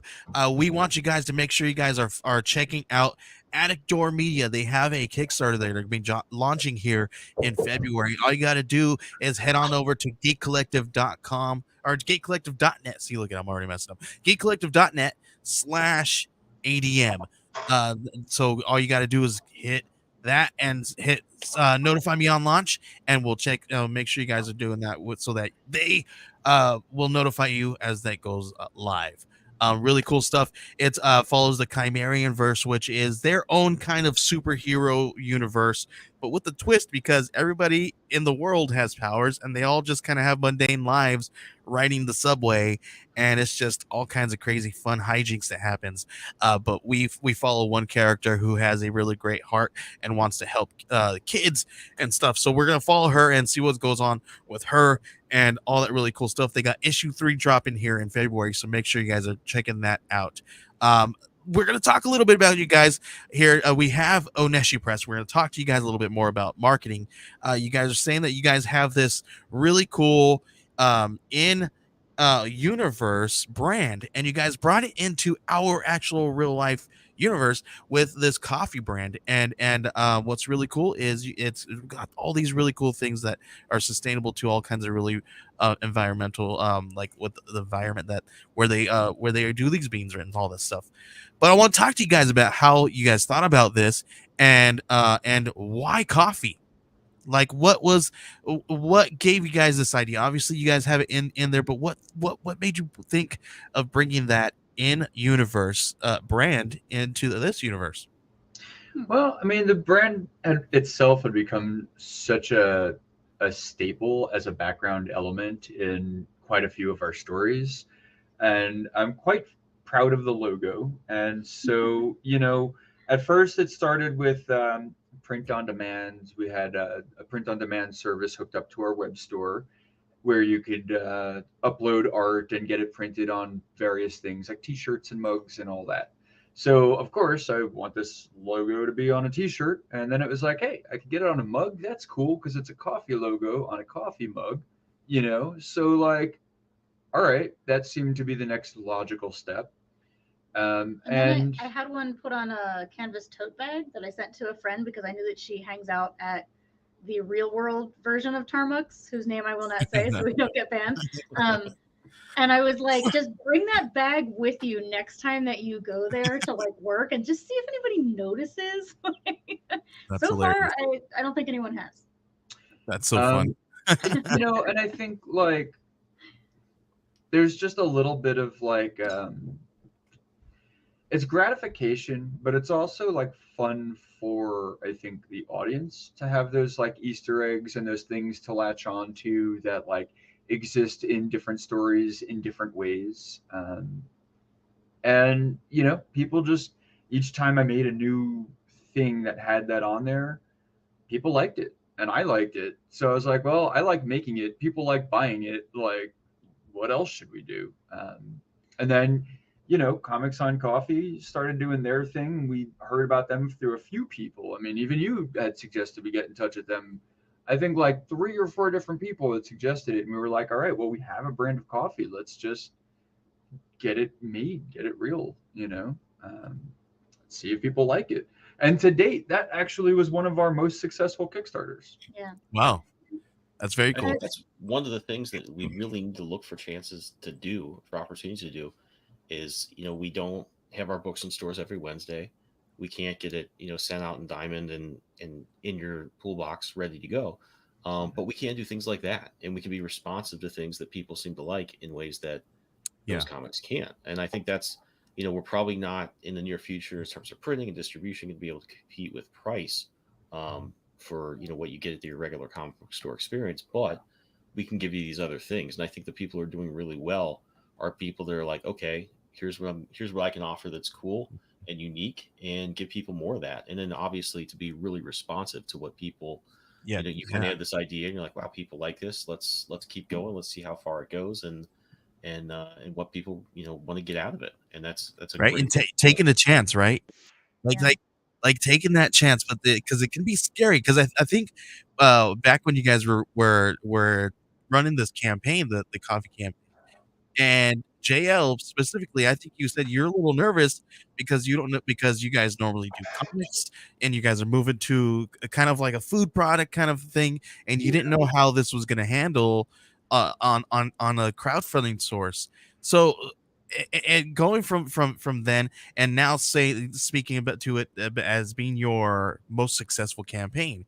we want you guys to make sure you guys are checking out Attic Door Media. They have a Kickstarter they're going to be launching here in February. All you got to do is head on over to geekcollective.com or geekcollective.net. See, look, I'm already messing up. geekcollective.net/ADM. So all you got to do is hit that and hit notify me on launch, and we'll check make sure you guys are doing that so that they will notify you as that goes live. Really cool stuff. It follows the Chimerian verse, which is their own kind of superhero universe, but with the twist because everybody in the world has powers and they all just kind of have mundane lives riding the subway, and it's just all kinds of crazy fun hijinks that happens. But we follow one character who has a really great heart and wants to help kids and stuff. So we're gonna follow her and see what goes on with her and all that really cool stuff. They got issue 3 dropping here in February, so make sure you guys are checking that out. We're going to talk a little bit about you guys here. We have Oneshi Press. We're going to talk to you guys a little bit more about marketing. You guys are saying that you guys have this really cool in universe brand, and you guys brought it into our actual real life universe with this coffee brand. And what's really cool is it's got all these really cool things that are sustainable to all kinds of really environmental, like with the environment that where they do these beans and all this stuff. But I want to talk to you guys about how you guys thought about this, and why coffee. Like, what gave you guys this idea? Obviously you guys have it in there, but what made you think of bringing that in universe brand into this universe?
Hmm.
Well, I mean, the brand itself had become such a staple as a background element in quite a few of our stories, and I'm quite proud of the logo. And so, at first it started with print on demand. We had a print on demand service hooked up to our web store where you could upload art and get it printed on various things like t-shirts and mugs and all that. So of course I want this logo to be on a t-shirt, and then it was like, hey, I could get it on a mug. That's cool because it's a coffee logo on a coffee mug, So like, all right, that seemed to be the next logical step.
And then
And
I had one put on a canvas tote bag that I sent to a friend because I knew that she hangs out at the real world version of Tarmux, whose name I will not say so we don't get banned. Um, and I was like, just bring that bag with you next time that you go there to like work and just see if anybody notices.
That's
So far,
hilarious.
I don't think anyone has.
That's so fun.
um, and I think like there's just a little bit of like it's gratification, but it's also like fun for I think the audience to have those like Easter eggs and those things to latch on to that like exist in different stories in different ways. And people just each time I made a new thing that had that on there, people liked it and I liked it. So I was like, well, I like making it. People like buying it. Like, what else should we do? And then, Comics on Coffee started doing their thing. We heard about them through a few people. I mean, even you had suggested we get in touch with them. I think like 3 or 4 different people had suggested it. And we were like, all right, well, we have a brand of coffee. Let's just get it made, get it real, see if people like it. And to date, that actually was one of our most successful Kickstarters.
Yeah.
Wow, that's very
I
cool.
think that's one of the things that we really need to look for chances to do, for opportunities to do, is we don't have our books in stores every Wednesday. We can't get it sent out in diamond and in your pool box ready to go. But we can do things like that, and we can be responsive to things that people seem to like in ways that those
Yeah.
comics can't. And I think that's we're probably not in the near future in terms of printing and distribution going to be able to compete with price for what you get at your regular comic book store experience, but we can give you these other things. And I think the people who are doing really well are people that are like, okay, here's what I can offer that's cool and unique, and give people more of that. And then obviously to be really responsive to what people,
Yeah.
you kind of
Yeah.
have this idea and you're like, wow, people like this. Let's keep going. Let's see how far it goes, and what people want to get out of it. And that's a
Right. And
great thing.
taking a chance, right? Like
Yeah.
like like taking that chance, but because it can be scary. Because I think back when you guys were running this campaign, the coffee campaign, and JL specifically, I think you said you're a little nervous because you don't know, because you guys normally do comics and you guys are moving to a kind of like a food product kind of thing, and you didn't know how this was going to handle on a crowdfunding source. So and going from then and now say speaking about to it as being your most successful campaign.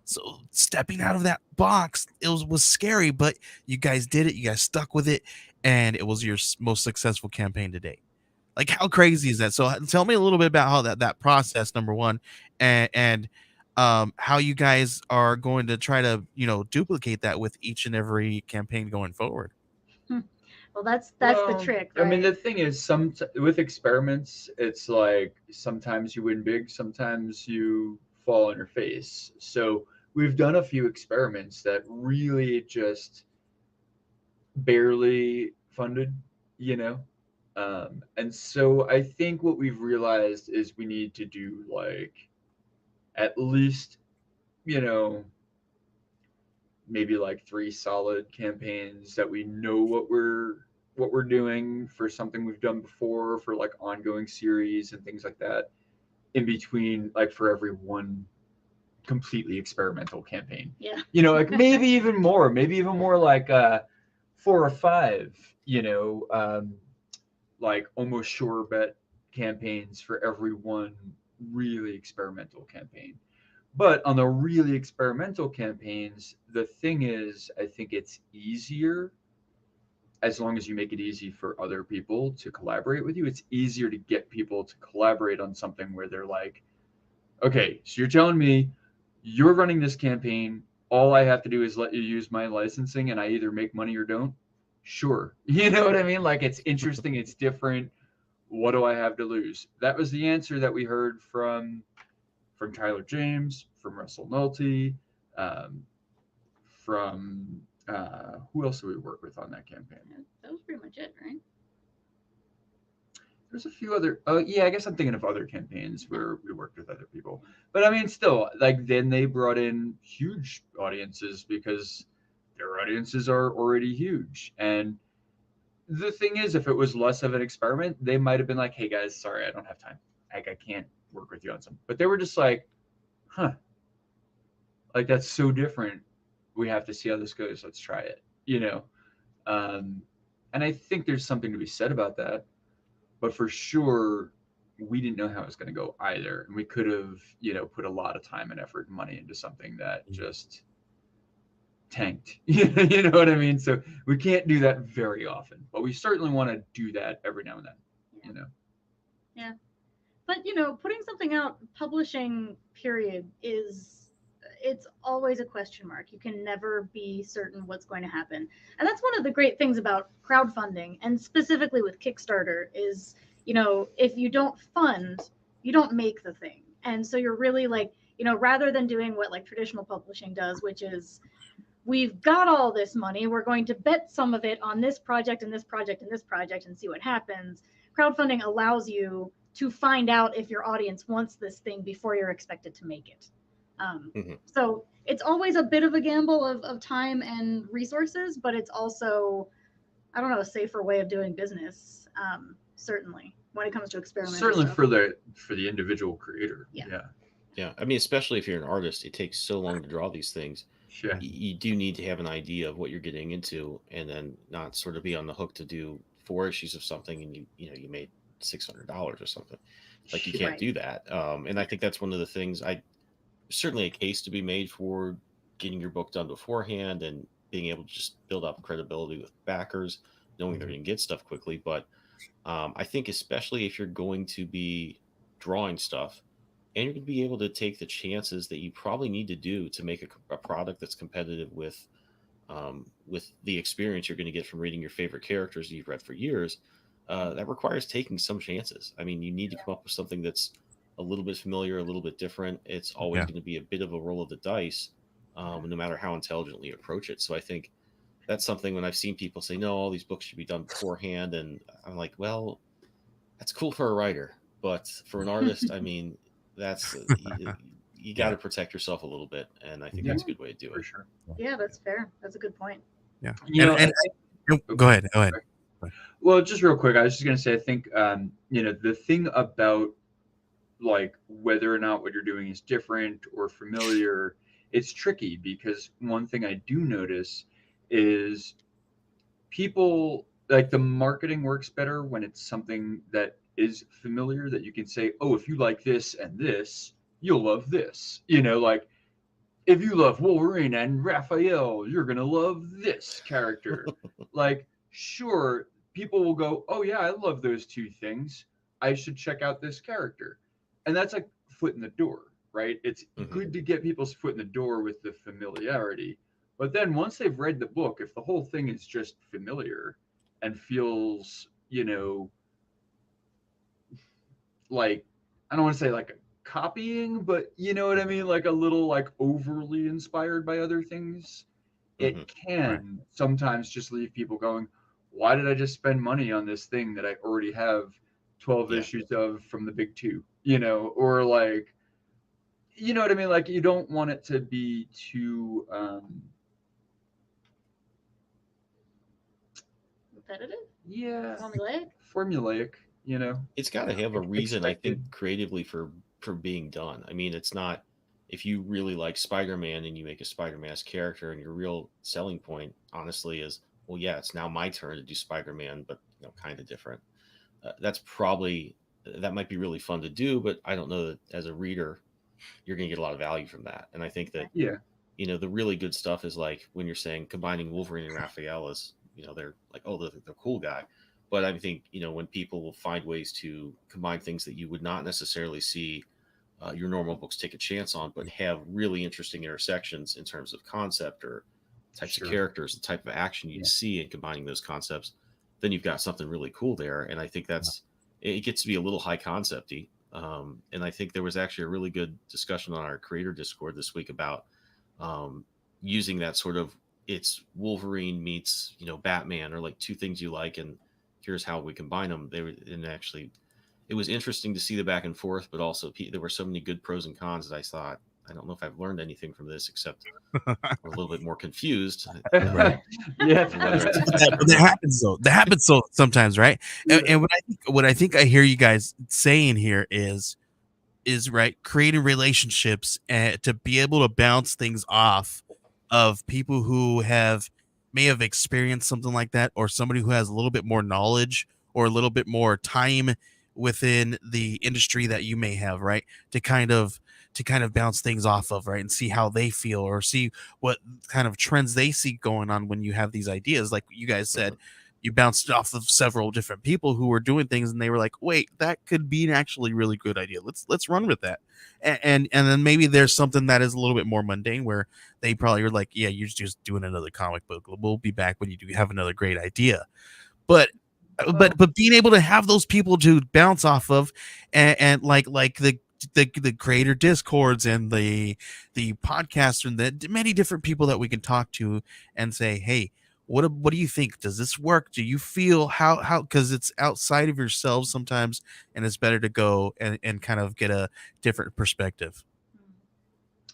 So stepping out of that box, was scary, but you guys did it. You guys stuck with it, and it was your most successful campaign to date. Like, how crazy is that? So tell me a little bit about how that process, number one, and how you guys are going to try to duplicate that with each and every campaign going forward.
Hmm. Well, that's the
Well,
trick,
I mean,
right?
the thing is, with experiments, it's like sometimes you win big, sometimes you fall on your face. So we've done a few experiments that really just barely funded, you know. And so I think what we've realized is we need to do like at least, you know, maybe like 3 solid campaigns that we know what we're what we're doing for something we've done before, for like ongoing series and things like that, in between, like for every one completely experimental campaign.
Yeah.
Like maybe even more like 4 or 5, like almost sure bet campaigns for every one really experimental campaign. But on the really experimental campaigns, the thing is, I think it's easier as long as you make it easy for other people to collaborate with you. It's easier to get people to collaborate on something where they're like, okay, so you're telling me you're running this campaign. All I have to do is let you use my licensing and I either make money or don't. Sure. You know what I mean? Like, it's interesting. It's different. What do I have to lose? That was the answer that we heard from Tyler James, from Russell Nolte, um, from who else do we work with on that campaign?
That was pretty much it, right?
There's a few other. Oh yeah, I guess I'm thinking of other campaigns where we worked with other people. But I mean, still, like then they brought in huge audiences because their audiences are already huge. And the thing is, if it was less of an experiment, they might have been like, "Hey guys, sorry, I don't have time. Like I can't work with you on something." But they were just like, "Huh, like that's so different. We have to see how this goes. Let's try it." Um, and I think there's something to be said about that. But for sure, we didn't know how it was going to go either, and we could have, put a lot of time and effort and money into something that just tanked. You know what I mean? So we can't do that very often, but we certainly want to do that every now and then.
Yeah.
You know.
Yeah. But putting something out, publishing period, it's always a question mark. You can never be certain what's going to happen. And that's one of the great things about crowdfunding, and specifically with Kickstarter, is, if you don't fund, you don't make the thing. And so you're really like, rather than doing what like traditional publishing does, which is, we've got all this money, we're going to bet some of it on this project and this project and this project and see what happens. Crowdfunding allows you to find out if your audience wants this thing before you're expected to make it. So it's always a bit of a gamble of time and resources, but it's also, I don't know, a safer way of doing business. Certainly when it comes to experimental
Certainly
stuff.
for the individual creator.
Yeah.
Yeah, I mean, especially if you're an artist, it takes so long to draw these things.
Yeah.
You do need to have an idea of what you're getting into, and then not sort of be on the hook to do 4 issues of something, and you made $600 or something. Like you can't
Right.
do that. And I think that's one of the things. Certainly a case to be made for getting your book done beforehand and being able to just build up credibility with backers, knowing they're going to get stuff quickly. But I think especially if you're going to be drawing stuff and you're going to be able to take the chances that you probably need to do to make a product that's competitive with the experience you're going to get from reading your favorite characters you've read for years, that requires taking some chances. I mean, you need to come up with something that's a little bit familiar, a little bit different. It's always
Yeah.
going to be a bit of a roll of the dice, no matter how intelligently you approach it. So I think that's something when I've seen people say, no, all these books should be done beforehand. And I'm like, well, that's cool for a writer, but for an artist, I mean, that's you got to protect yourself a little bit. And I think that's a good way to do
For
it.
sure.
Yeah, that's fair. That's a good point.
Yeah.
I
Go ahead.
Well, just real quick, I was just gonna say, I think the thing about like whether or not what you're doing is different or familiar, it's tricky because one thing I do notice is people like the marketing works better when it's something that is familiar that you can say, oh, if you like this and this, you'll love this. Like if you love Wolverine and Raphael, you're gonna love this character. Like, sure, people will go, oh yeah, I love those two things. I should check out this character. And that's like foot in the door, right? It's good to get people's foot in the door with the familiarity. But then once they've read the book, if the whole thing is just familiar and feels, like, I don't want to say like copying, but you know what I mean? Like a little like overly inspired by other things. It can sometimes just leave people going, why did I just spend money on this thing that I already have 12 issues of from the big two, or like, you know what I mean? Like you don't want it to be too,
repetitive,
Yeah,
formulaic.
formulaic. You know,
It's got to have a reason, I think,
expected.
creatively for being done. I mean, it's not if you really like Spider-Man and you make a Spider-Man character, and your real selling point, honestly, is well, yeah, it's now my turn to do Spider-Man, but kind of different. That's probably that might be really fun to do, but I don't know that as a reader you're going to get a lot of value from that. And I think that
Yeah,
the really good stuff is like when you're saying combining Wolverine and Raphael is, they're like, oh, the cool guy. But I think, when people will find ways to combine things that you would not necessarily see your normal books take a chance on, but have really interesting intersections in terms of concept or types of
sure.
characters, the type of action you'd
Yeah.
see in combining those concepts, then you've got something really cool there. And I think it gets to be a little high concepty. And I think there was actually a really good discussion on our creator Discord this week about um, using that sort of it's Wolverine meets Batman, or like two things you like, and here's how we combine them. They were and actually it was interesting to see the back and forth, but also there were so many good pros and cons that I thought I don't know if I've learned anything from this except I'm a little bit more confused.
Right.
Yeah.
Whether it's
But that happens though. That happens so sometimes, right? And,
Yeah.
and what I think I hear you guys saying here is right, creating relationships and to be able to bounce things off of people who may have experienced something like that, or somebody who has a little bit more knowledge or a little bit more time within the industry that you may have, right, to kind of bounce things off of, right, and see how they feel or see what kind of trends they see going on when you have these ideas, like you guys said. You bounced off of several different people who were doing things, and they were like, wait, that could be an actually really good idea, let's run with that. And then maybe there's something that is a little bit more mundane where they probably were like, yeah, you're just doing another comic book, we'll be back when you do have another great idea. But
Well,
but being able to have those people to bounce off of, and like the creator discords and the podcaster and the many different people that we can talk to and say, hey, what do you think? Does this work? Do you feel how because it's outside of yourselves sometimes, and it's better to go and kind of get a different perspective.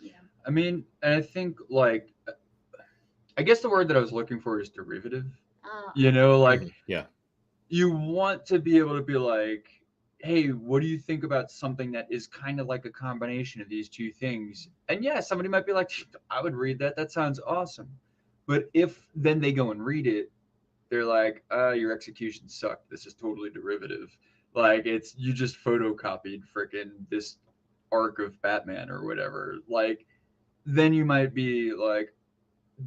Yeah.
I mean, and I think like I guess the word that I was looking for is derivative. You know, like
Yeah.
you want to be able to be like, hey, what do you think about something that is kind of like a combination of these two things? And yeah, somebody might be like, I would read that. That sounds awesome. But if then they go and read it, they're like, your execution sucked. This is totally derivative. Like it's you just photocopied freaking this arc of Batman or whatever. Like then you might be like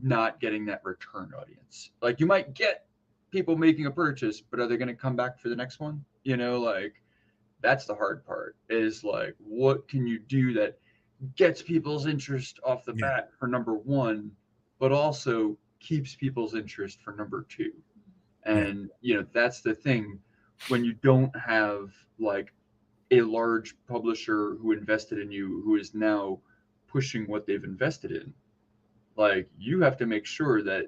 not getting that return audience. Like you might get people making a purchase, but are they going to come back for the next one? You know, like that's the hard part is like what can you do that gets people's interest off the
Yeah.
bat for number one, but also keeps people's interest for number two. And you know, that's the thing when you don't have like a large publisher who invested in you who is now pushing what they've invested in. Like you have to make sure that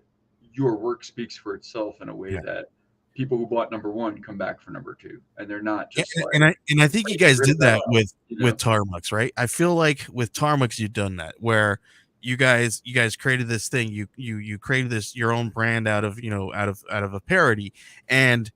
your work speaks for itself in a way
Yeah.
that people who bought number one come back for number two, and they're not
And,
just like
and I think you
wait,
guys
rid
did
of that
that
out, you know?
with Tarmux, right? I feel like with Tarmux you've done that where you guys created this thing. You created this your own brand out of out of a parody, and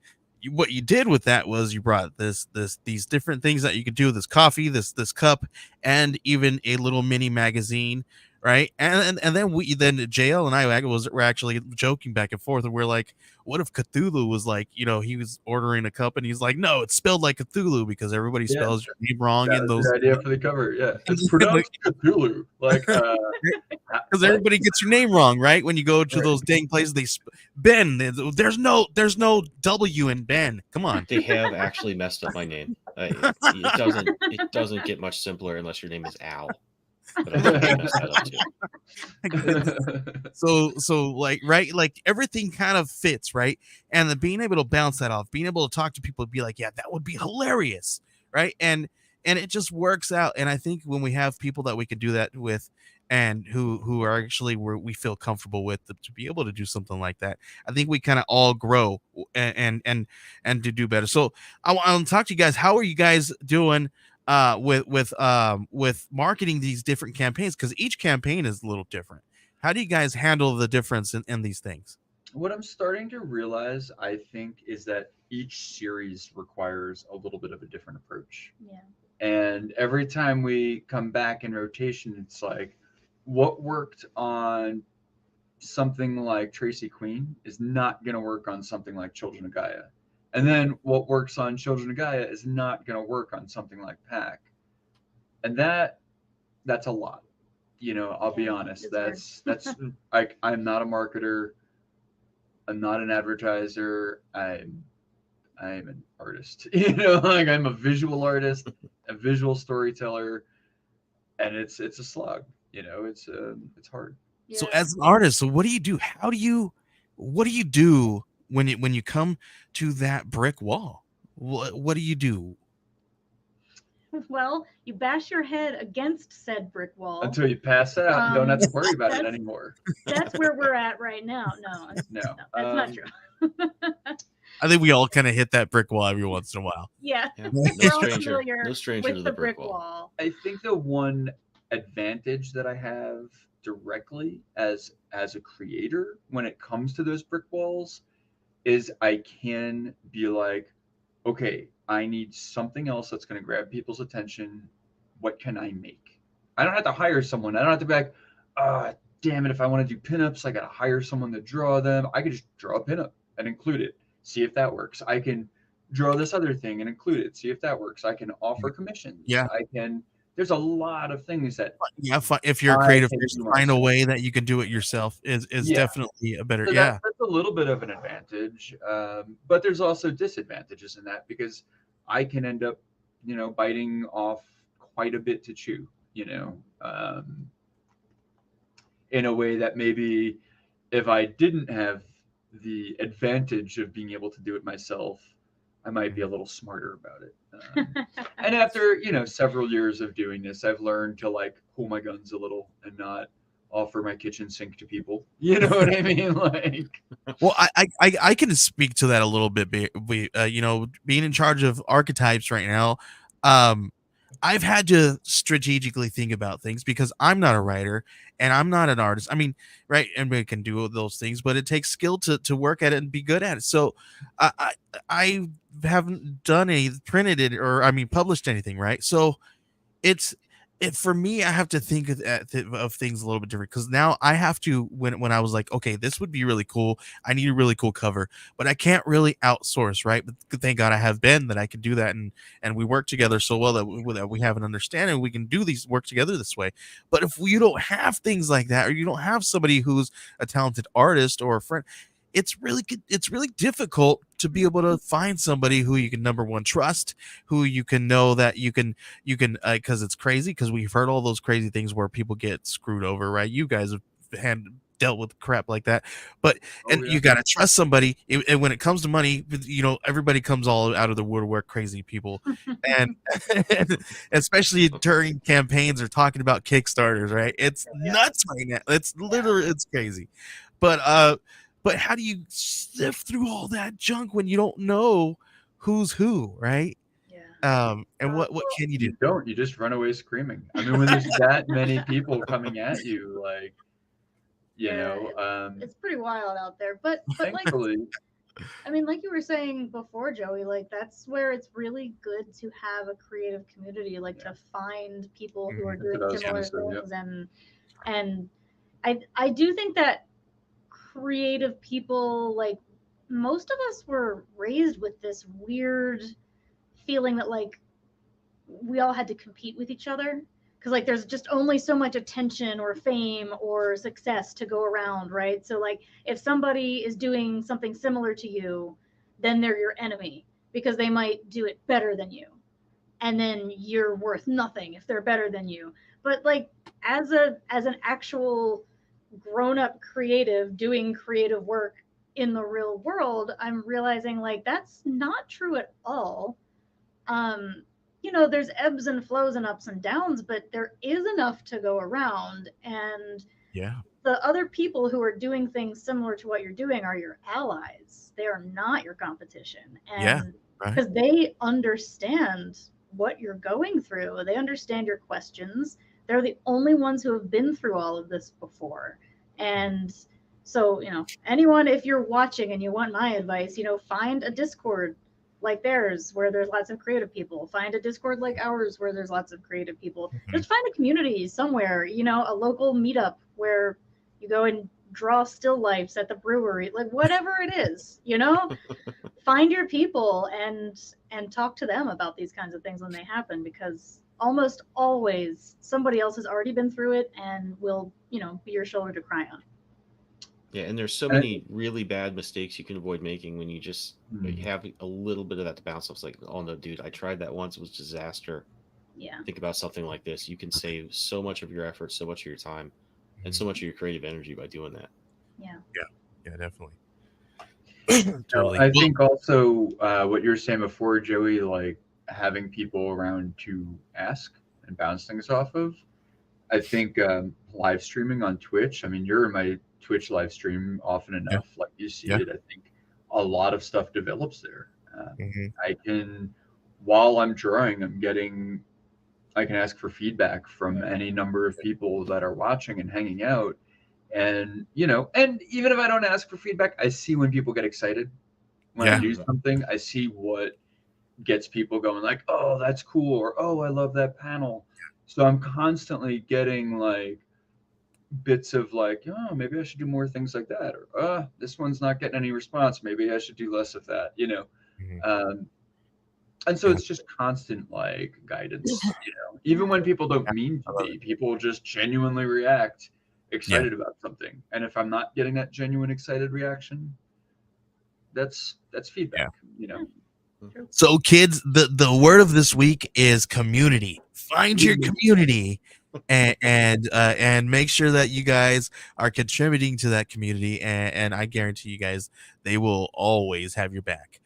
what you did with that was you brought these different things that you could do, this coffee, this cup, and even a little mini magazine, right? And then JL and I were actually joking back and forth, and we're like, what if Cthulhu was like, he was ordering a cup and he's like, no, it's spelled like Cthulhu because everybody
Yeah,
spells your name wrong
that
in
was
those.
the idea for the cover. Yeah, it's
And
pronounced Cthulhu. Like,
because
what?
everybody gets your name wrong, right? When you go to
Right.
those dang places, Ben. There's no W in Ben. Come on.
They have actually messed up my name. It doesn't get much simpler unless your name is Al. But I think they messed that up too.
So like, right, like everything kind of fits, right? And then being able to bounce that off, being able to talk to people, be like, yeah, that would be hilarious, right? And it just works out. And I think when we have people that we can do that with, and who are actually where we feel comfortable with, to be able to do something like that, I think we kind of all grow and to do better. So I want to talk to you guys. How are you guys doing with marketing these different campaigns, because each campaign is a little different? How do you guys handle the difference in these things?
What I'm starting to realize, I think, is that each series requires a little bit of a different approach.
Yeah.
And every time we come back in rotation, it's like what worked on something like Tracy Queen is not going to work on something like Children of Gaia. And then what works on Children of Gaia is not going to work on something like Pack. And that's a lot. I'll be
Yeah.
honest.
It's hard.
That's like I'm not a marketer. I'm not an advertiser. I'm an artist. Like I'm a visual artist, a visual storyteller, and it's a slog. It's hard.
So
Yeah.
as an artist, so what do you do? What do you do when you come to that brick wall? What do you do?
Well, you bash your head against said brick wall.
Until you pass out and don't have to worry about it
That's
anymore.
where we're at right now. No,
No.
no, that's not true.
I think we all kind of hit that brick wall every once in a while.
Yeah,
Yeah,
we're all familiar
no stranger to
with
the
the
brick
brick
wall.
wall.
I think the one advantage that I have directly as a creator when it comes to those brick walls is I can be like, okay, I need something else that's going to grab people's attention. What can I make? I don't have to hire someone. I don't have to be like, ah, damn it. If I want to do pinups, I got to hire someone to draw them. I could just draw a pinup and include it. See if that works. I can draw this other thing and include it. See if that works. I can offer commissions.
Yeah,
I can. There's a lot of things that
yeah. If you're a
I
creative
can
person,
do
find a
myself.
way that you can do it yourself is
Yeah.
definitely a better.
So
Yeah,
that's a little bit of an advantage, but there's also disadvantages in that because I can end up, biting off quite a bit to chew, in a way that maybe if I didn't have the advantage of being able to do it myself, I might be a little smarter about it. And after several years of doing this, I've learned to like pull my guns a little and not offer my kitchen sink to people. You know what I mean? Like,
well, I can speak to that a little bit. Being in charge of archetypes right now, um, I've had to strategically think about things because I'm not a writer and I'm not an artist. I mean, right? Everybody can do those things, but it takes skill to work at it and be good at it. So, I haven't done any printed it or I mean published anything, right? So it's it for me. I have to think of things a little bit different because now I have to when I was like, okay, this would be really cool. I need a really cool cover, but I can't really outsource, right? But thank God I have Ben that I can do that, and we work together so well that we have an understanding. We can do these work together this way. But if you don't have things like that, or you don't have somebody who's a talented artist or a friend, it's really difficult to be able to find somebody who you can number one trust, who you can know that you can because it's crazy because we've heard all those crazy things where people get screwed over, right? You guys have dealt with crap like that, but
oh
and
yeah,
you got to trust somebody. And when it comes to money, everybody comes all out of the woodwork, crazy people, and, and especially during campaigns or talking about Kickstarters, right? It's
yeah.
nuts right now. It's literally it's crazy, but how do you sift through all that junk when you don't know who's who, right?
Yeah.
And
Uh,
what can you do?
You don't. You just run away screaming. I mean, when there's that many people coming at you, like,
yeah, it's pretty wild out there. But like
thankfully,
I mean, like you were saying before, Joey, like that's where it's really good to have a creative community, like
Yeah.
to find people who are
Mhm.
that's
doing
what I was gonna
similar
say. Yeah.
things and I do think that creative people like most of us were raised with this weird feeling that like we all had to compete with each other because like there's just only so much attention or fame or success to go around, right? So like if somebody is doing something similar to you, then they're your enemy because they might do it better than you, and then you're worth nothing if they're better than you. But like as an actual grown up creative doing creative work in the real world, I'm realizing like that's not true at all. um there's ebbs and flows and ups and downs, but there is enough to go around, and
Yeah,
the other people who are doing things similar to what you're doing are your allies. They are not your competition.
yeah,
And
right.
because they understand what you're going through, they understand your questions. They're the only ones who have been through all of this before. And So, anyone, if you're watching and you want my advice, find a Discord like theirs where there's lots of creative people. Find a Discord like ours where there's lots of creative people.
Mhm.
Just find a community somewhere, a local meetup where you go and draw still lifes at the brewery, like whatever it is, find your people and talk to them about these kinds of things when they happen, because almost always somebody else has already been through it and will, be your shoulder to cry on.
Yeah, and there's so
And
many really bad mistakes you can avoid making when you just
Hmm.
have a little bit of that to bounce off. It's like, oh no, dude, I tried that once; it was a disaster.
Yeah.
Think about something like this. You can save so much of your effort, so much of your time, and so
Mhm.
much of your creative energy by doing that.
Yeah.
Yeah, definitely.
No,
Totally.
I
Well,
think also what you were saying before, Joey, like having people around to ask and bounce things off of. I think live streaming on Twitch. I mean, you're in my Twitch live stream often
yeah,
enough. Like you see
yeah.
it. I think a lot of stuff develops there.
Mhm.
I can, while I'm drawing, I can ask for feedback from any number of people that are watching and hanging out. And, and even if I don't ask for feedback, I see when people get excited when I
Yeah.
do
Mhm.
something. I see what gets people going, like, oh, that's cool, or oh, I love that panel. So I'm constantly getting like bits of like, oh, maybe I should do more things like that, or this one's not getting any response. Maybe I should do less of that.
Mhm.
Um, and so
Yeah.
it's just constant like guidance. Even when people don't
Yeah.
mean
I
to
love it.
be, people just genuinely react
Yeah.
excited about something. And if I'm not getting that genuine excited reaction, that's
Yeah.
feedback. You know.
Yeah.
Mhm.
True.
So, kids, the word of this week is community. Find your community, and make sure that you guys are contributing to that community. And I guarantee you guys, they will always have your back.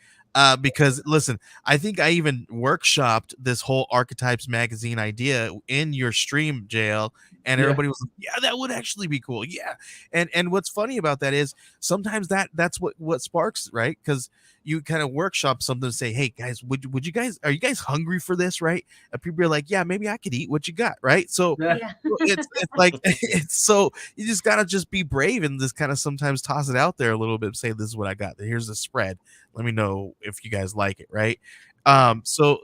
Because listen, I think I even workshopped this whole archetypes magazine idea in your stream, JL, and
Yeah.
everybody was like, "Yeah, that would actually be cool." Yeah, and what's funny about that is sometimes that's what sparks, right? Because you kind of workshop something to say, hey guys, would you guys, are you guys hungry for this, right? And people are like, yeah, maybe I could eat what you got, right? So
Yeah.
Yeah.
it's like it's so you just gotta just be brave and just kind of sometimes toss it out there a little bit, say this is what I got. Here's the spread. Let me know if you guys like it, right? So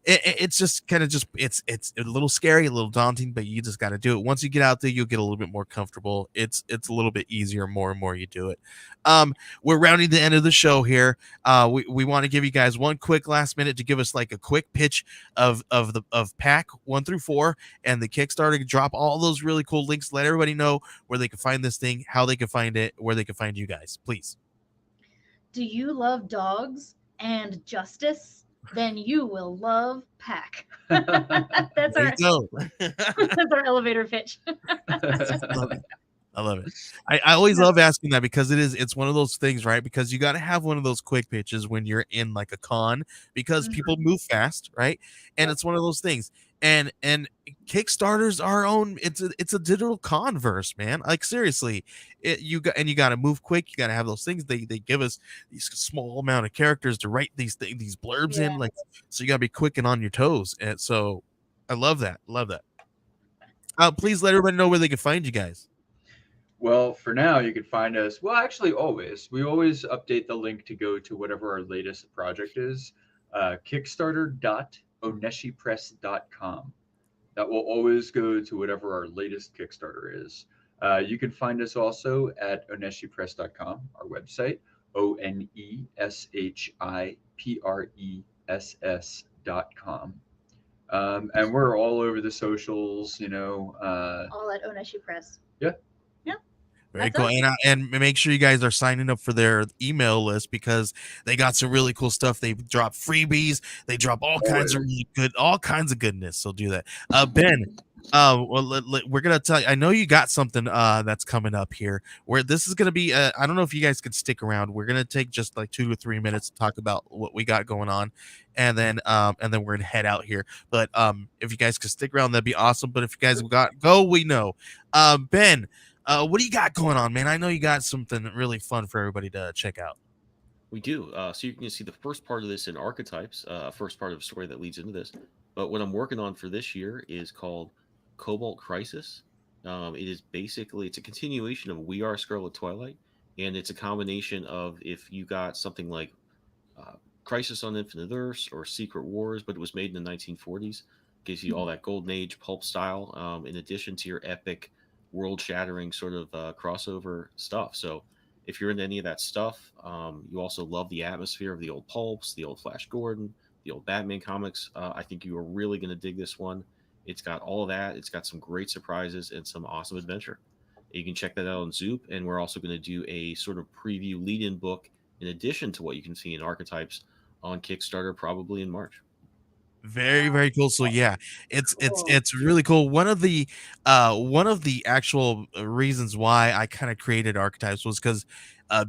it's just kind of just it's a little scary, a little daunting, but you just got to do it. Once you get out there, you'll get a little bit more comfortable. It's a little bit easier more and more you do it. We're rounding the end of the show here. We want to give you guys one quick last minute to give us like a quick pitch of pack 1 through 4 and the Kickstarter. Drop all those really cool links. Let everybody know where they can find this thing, how they can find it, where they can find you guys, please.
Do you love dogs and justice? Then you will love Pack. that's
There you
our
go.
that's our elevator pitch.
Love it. I love it. I always
No.
love asking that because it's one of those things, right? Because you got to have one of those quick pitches when you're in like a con because people
Mhm.
move fast, right? And
Yep.
it's one of those things. And Kickstarter's our own. It's a digital converse, man. Like seriously, you got to move quick. You got to have those things. They give us these small amount of characters to write these blurbs
Yeah.
in, like so you got to be quick and on your toes. And so I love that. Love that. Please let everybody know where they can find you guys.
Well, for now, you can find us. Well, actually, always. We always update the link to go to whatever our latest project is. Kickstarter.oneshipress.com. That will always go to whatever our latest Kickstarter is. You can find us also at oneshipress.com, our website, oneshipress.com. And we're all over the socials.
All at Oneshi Press.
Yeah.
Yeah.
Very
That's
cool.
us.
And make sure you guys are signing up for their email list because they got some really cool stuff. They drop freebies. They drop
Always.
all kinds of goodness. So do that. Ben, well, we're gonna tell you. I know you got something that's coming up here. Where this is gonna be. I don't know if you guys could stick around. We're gonna take just like 2 to 3 minutes to talk about what we got going on, and then we're gonna head out here. But if you guys could stick around, that'd be awesome. But if you guys got go, we know. Ben. What do you got going on, man? I know you got something really fun for everybody to check out.
We do. So you can see the first part of this in archetypes, first part of a story that leads into this. But what I'm working on for this year is called Cobalt Crisis. It is basically it's a continuation of We Are Scarlet Twilight, and it's a combination of if you got something like uh, Crisis on Infinite Earths or Secret Wars, but it was made in the 1940s. Gives you all that golden age pulp style, in addition to your epic, world-shattering sort of crossover stuff. So if you're into any of that stuff, you also love the atmosphere of the old pulps, the old Flash Gordon, the old Batman comics. I think you are really going to dig this one. It's got all of that. It's got some great surprises and some awesome adventure. You can check that out on Zoop, and we're also going to do a sort of preview lead-in book in addition to what you can see in Archetypes on Kickstarter probably in March.
Very,
Wow.
very cool. So yeah, it's
Cool.
it's really cool. One of the actual reasons why I kind of created archetypes was because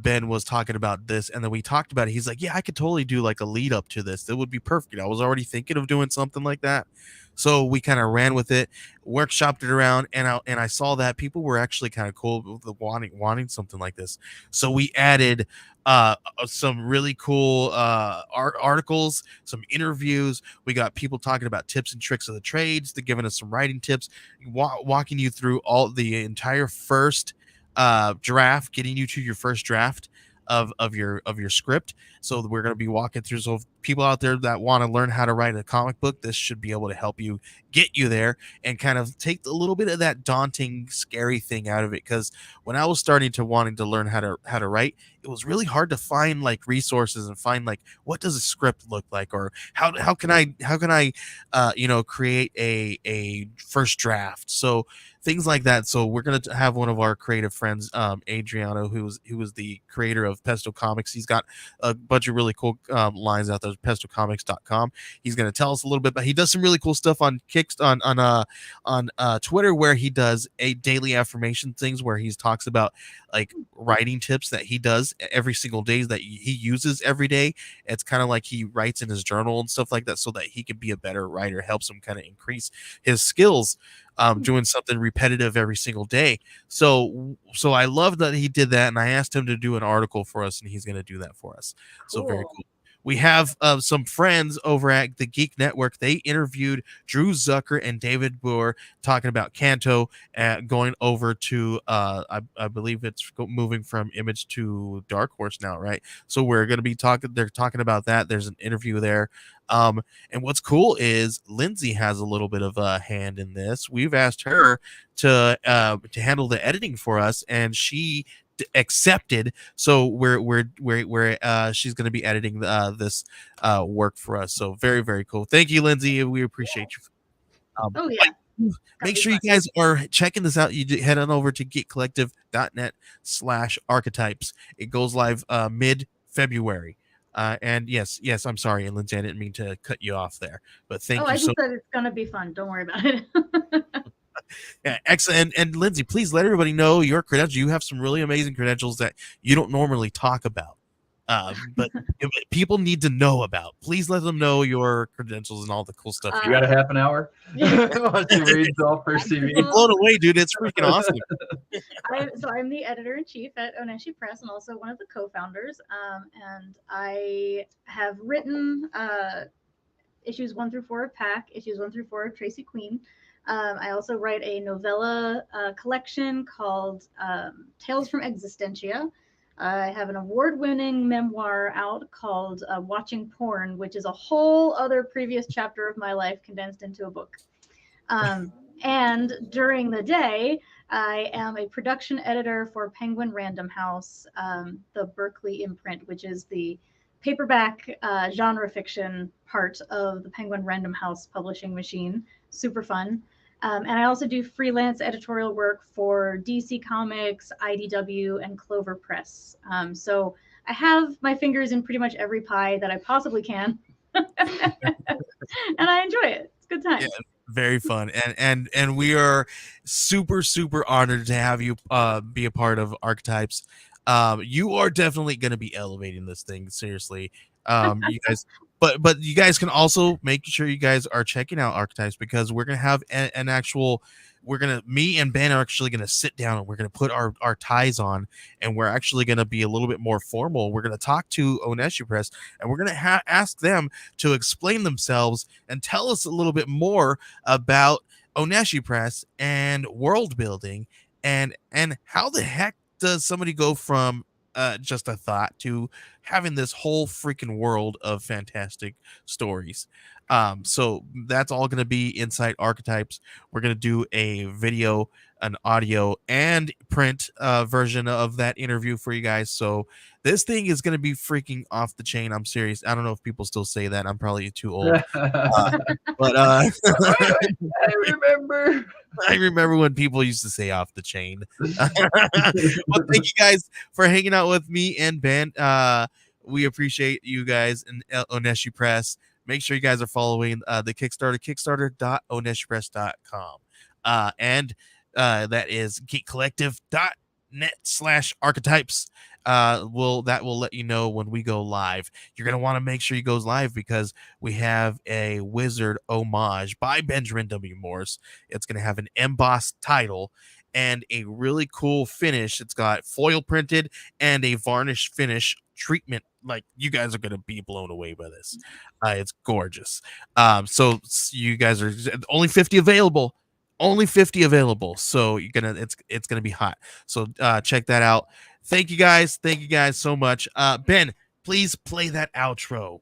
Ben was talking about this, and then we talked about it. He's like, "Yeah, I could totally do like a lead up to this. It would be perfect." I was already thinking of doing something like that, so we kind of ran with it, workshopped it around, and I saw that people were actually kind of cool with the wanting something like this. So we added some really cool articles, some interviews. We got people talking about tips and tricks of the trades, to giving us some writing tips, walking you through all the entire first draft, getting you to your first draft of your script. So we're going to be walking through. So if people out there that want to learn how to write a comic book, this should be able to help you get you there and kind of take a little bit of that daunting, scary thing out of it. Because when I was starting to wanting to learn how to write, it was really hard to find like resources and find like what does a script look like, or how can I create a first draft. So things like that. So we're gonna have one of our creative friends, Adriano, who was the creator of Pesto Comics. He's got a bunch of really cool lines out there, pestocomics.com. He's gonna tell us a little bit, but he does some really cool stuff on on Twitter, where he does a daily affirmation things where he talks about like writing tips that he does every single day that he uses every day. It's kind of like he writes in his journal and stuff like that so that he can be a better writer, helps him kind of increase his skills, doing something repetitive every single day. So I love that he did that, and I asked him to do an article for us, and he's going to do that for us. So very
Cool.
cool. We have some friends over at the Geek Network. They interviewed Drew Zucker and David Boer talking about Kanto, going over to I believe it's moving from Image to Dark Horse now, right? So we're going to be talking. They're talking about that. There's an interview there. And what's cool is Lindsay has a little bit of a hand in this. We've asked her to handle the editing for us, and she accepted. So we're she's going to be editing this work for us. So very, very cool. Thank you, Lindsay. We appreciate you.
Oh
But
yeah. Gotta
make
be
sure you
fun.
guys are checking this out. You head on over to getcollective.net/archetypes. It goes live mid February. And yes, I'm sorry, and Lindsay, I didn't mean to cut you off there, but
Oh,
thank you
I
so.
just said it's gonna be fun. Don't worry about it.
Yeah, excellent. And Lindsay, please let everybody know your credentials. You have some really amazing credentials that you don't normally talk about, but people need to know about. Please let them know your credentials and all the cool stuff
You
you
got
do.
a half an hour
Yeah.
while she reads off her
I'm
CV.
blown away, dude. It's freaking awesome.
I'm the editor in chief at Oneshi Press and also one of the co-founders. And I have written issues 1 through 4 of Pack, issues 1 through 4 of Tracy Queen. I also write a novella collection called Tales from Existentia. I have an award-winning memoir out called Watching Porn, which is a whole other previous chapter of my life condensed into a book. Um, and during the day, I am a production editor for Penguin Random House, the Berkeley imprint, which is the paperback genre fiction part of the Penguin Random House publishing machine. Super fun. And I also do freelance editorial work for DC Comics, IDW, and Clover Press. So I have my fingers in pretty much every pie that I possibly can. And I enjoy it. It's good
Yeah,
times.
very fun, and we are super honored to have you be a part of Archetypes. You are definitely going to be elevating this thing, seriously. You guys, but you guys can also make sure you guys are checking out Archetypes, because we're gonna have an actual. Me and Ben are actually gonna sit down, and we're gonna put our ties on, and we're actually gonna be a little bit more formal. We're gonna talk to Oneshi Press, and we're gonna ask them to explain themselves and tell us a little bit more about Oneshi Press and world building, and how the heck does somebody go from just a thought to having this whole freaking world of fantastic stories. So that's all going to be inside Archetypes. We're going to do a video, an audio, and print version of that interview for you guys. So this thing is going to be freaking off the chain. I'm serious. I don't know if people still say that. I'm probably too old. But
I remember.
I remember when people used to say off the chain. Well, thank you guys for hanging out with me and Ben. We appreciate you guys and Oneshi Press. Make sure you guys are following the Kickstarter, kickstarter.oneshpress.com. And that is geekcollective.net/archetypes. That will let you know when we go live. You're going to want to make sure you goes live because we have a Wizard homage by Benjamin W. Morse. It's going to have an embossed title and a really cool finish. It's got foil printed and a varnish finish treatment. Like, you guys are going to be blown away by this. It's gorgeous. So you guys are only 50 available. Only 50 available. So it's gonna be hot. So check that out. Thank you guys so much. Ben, please play that outro.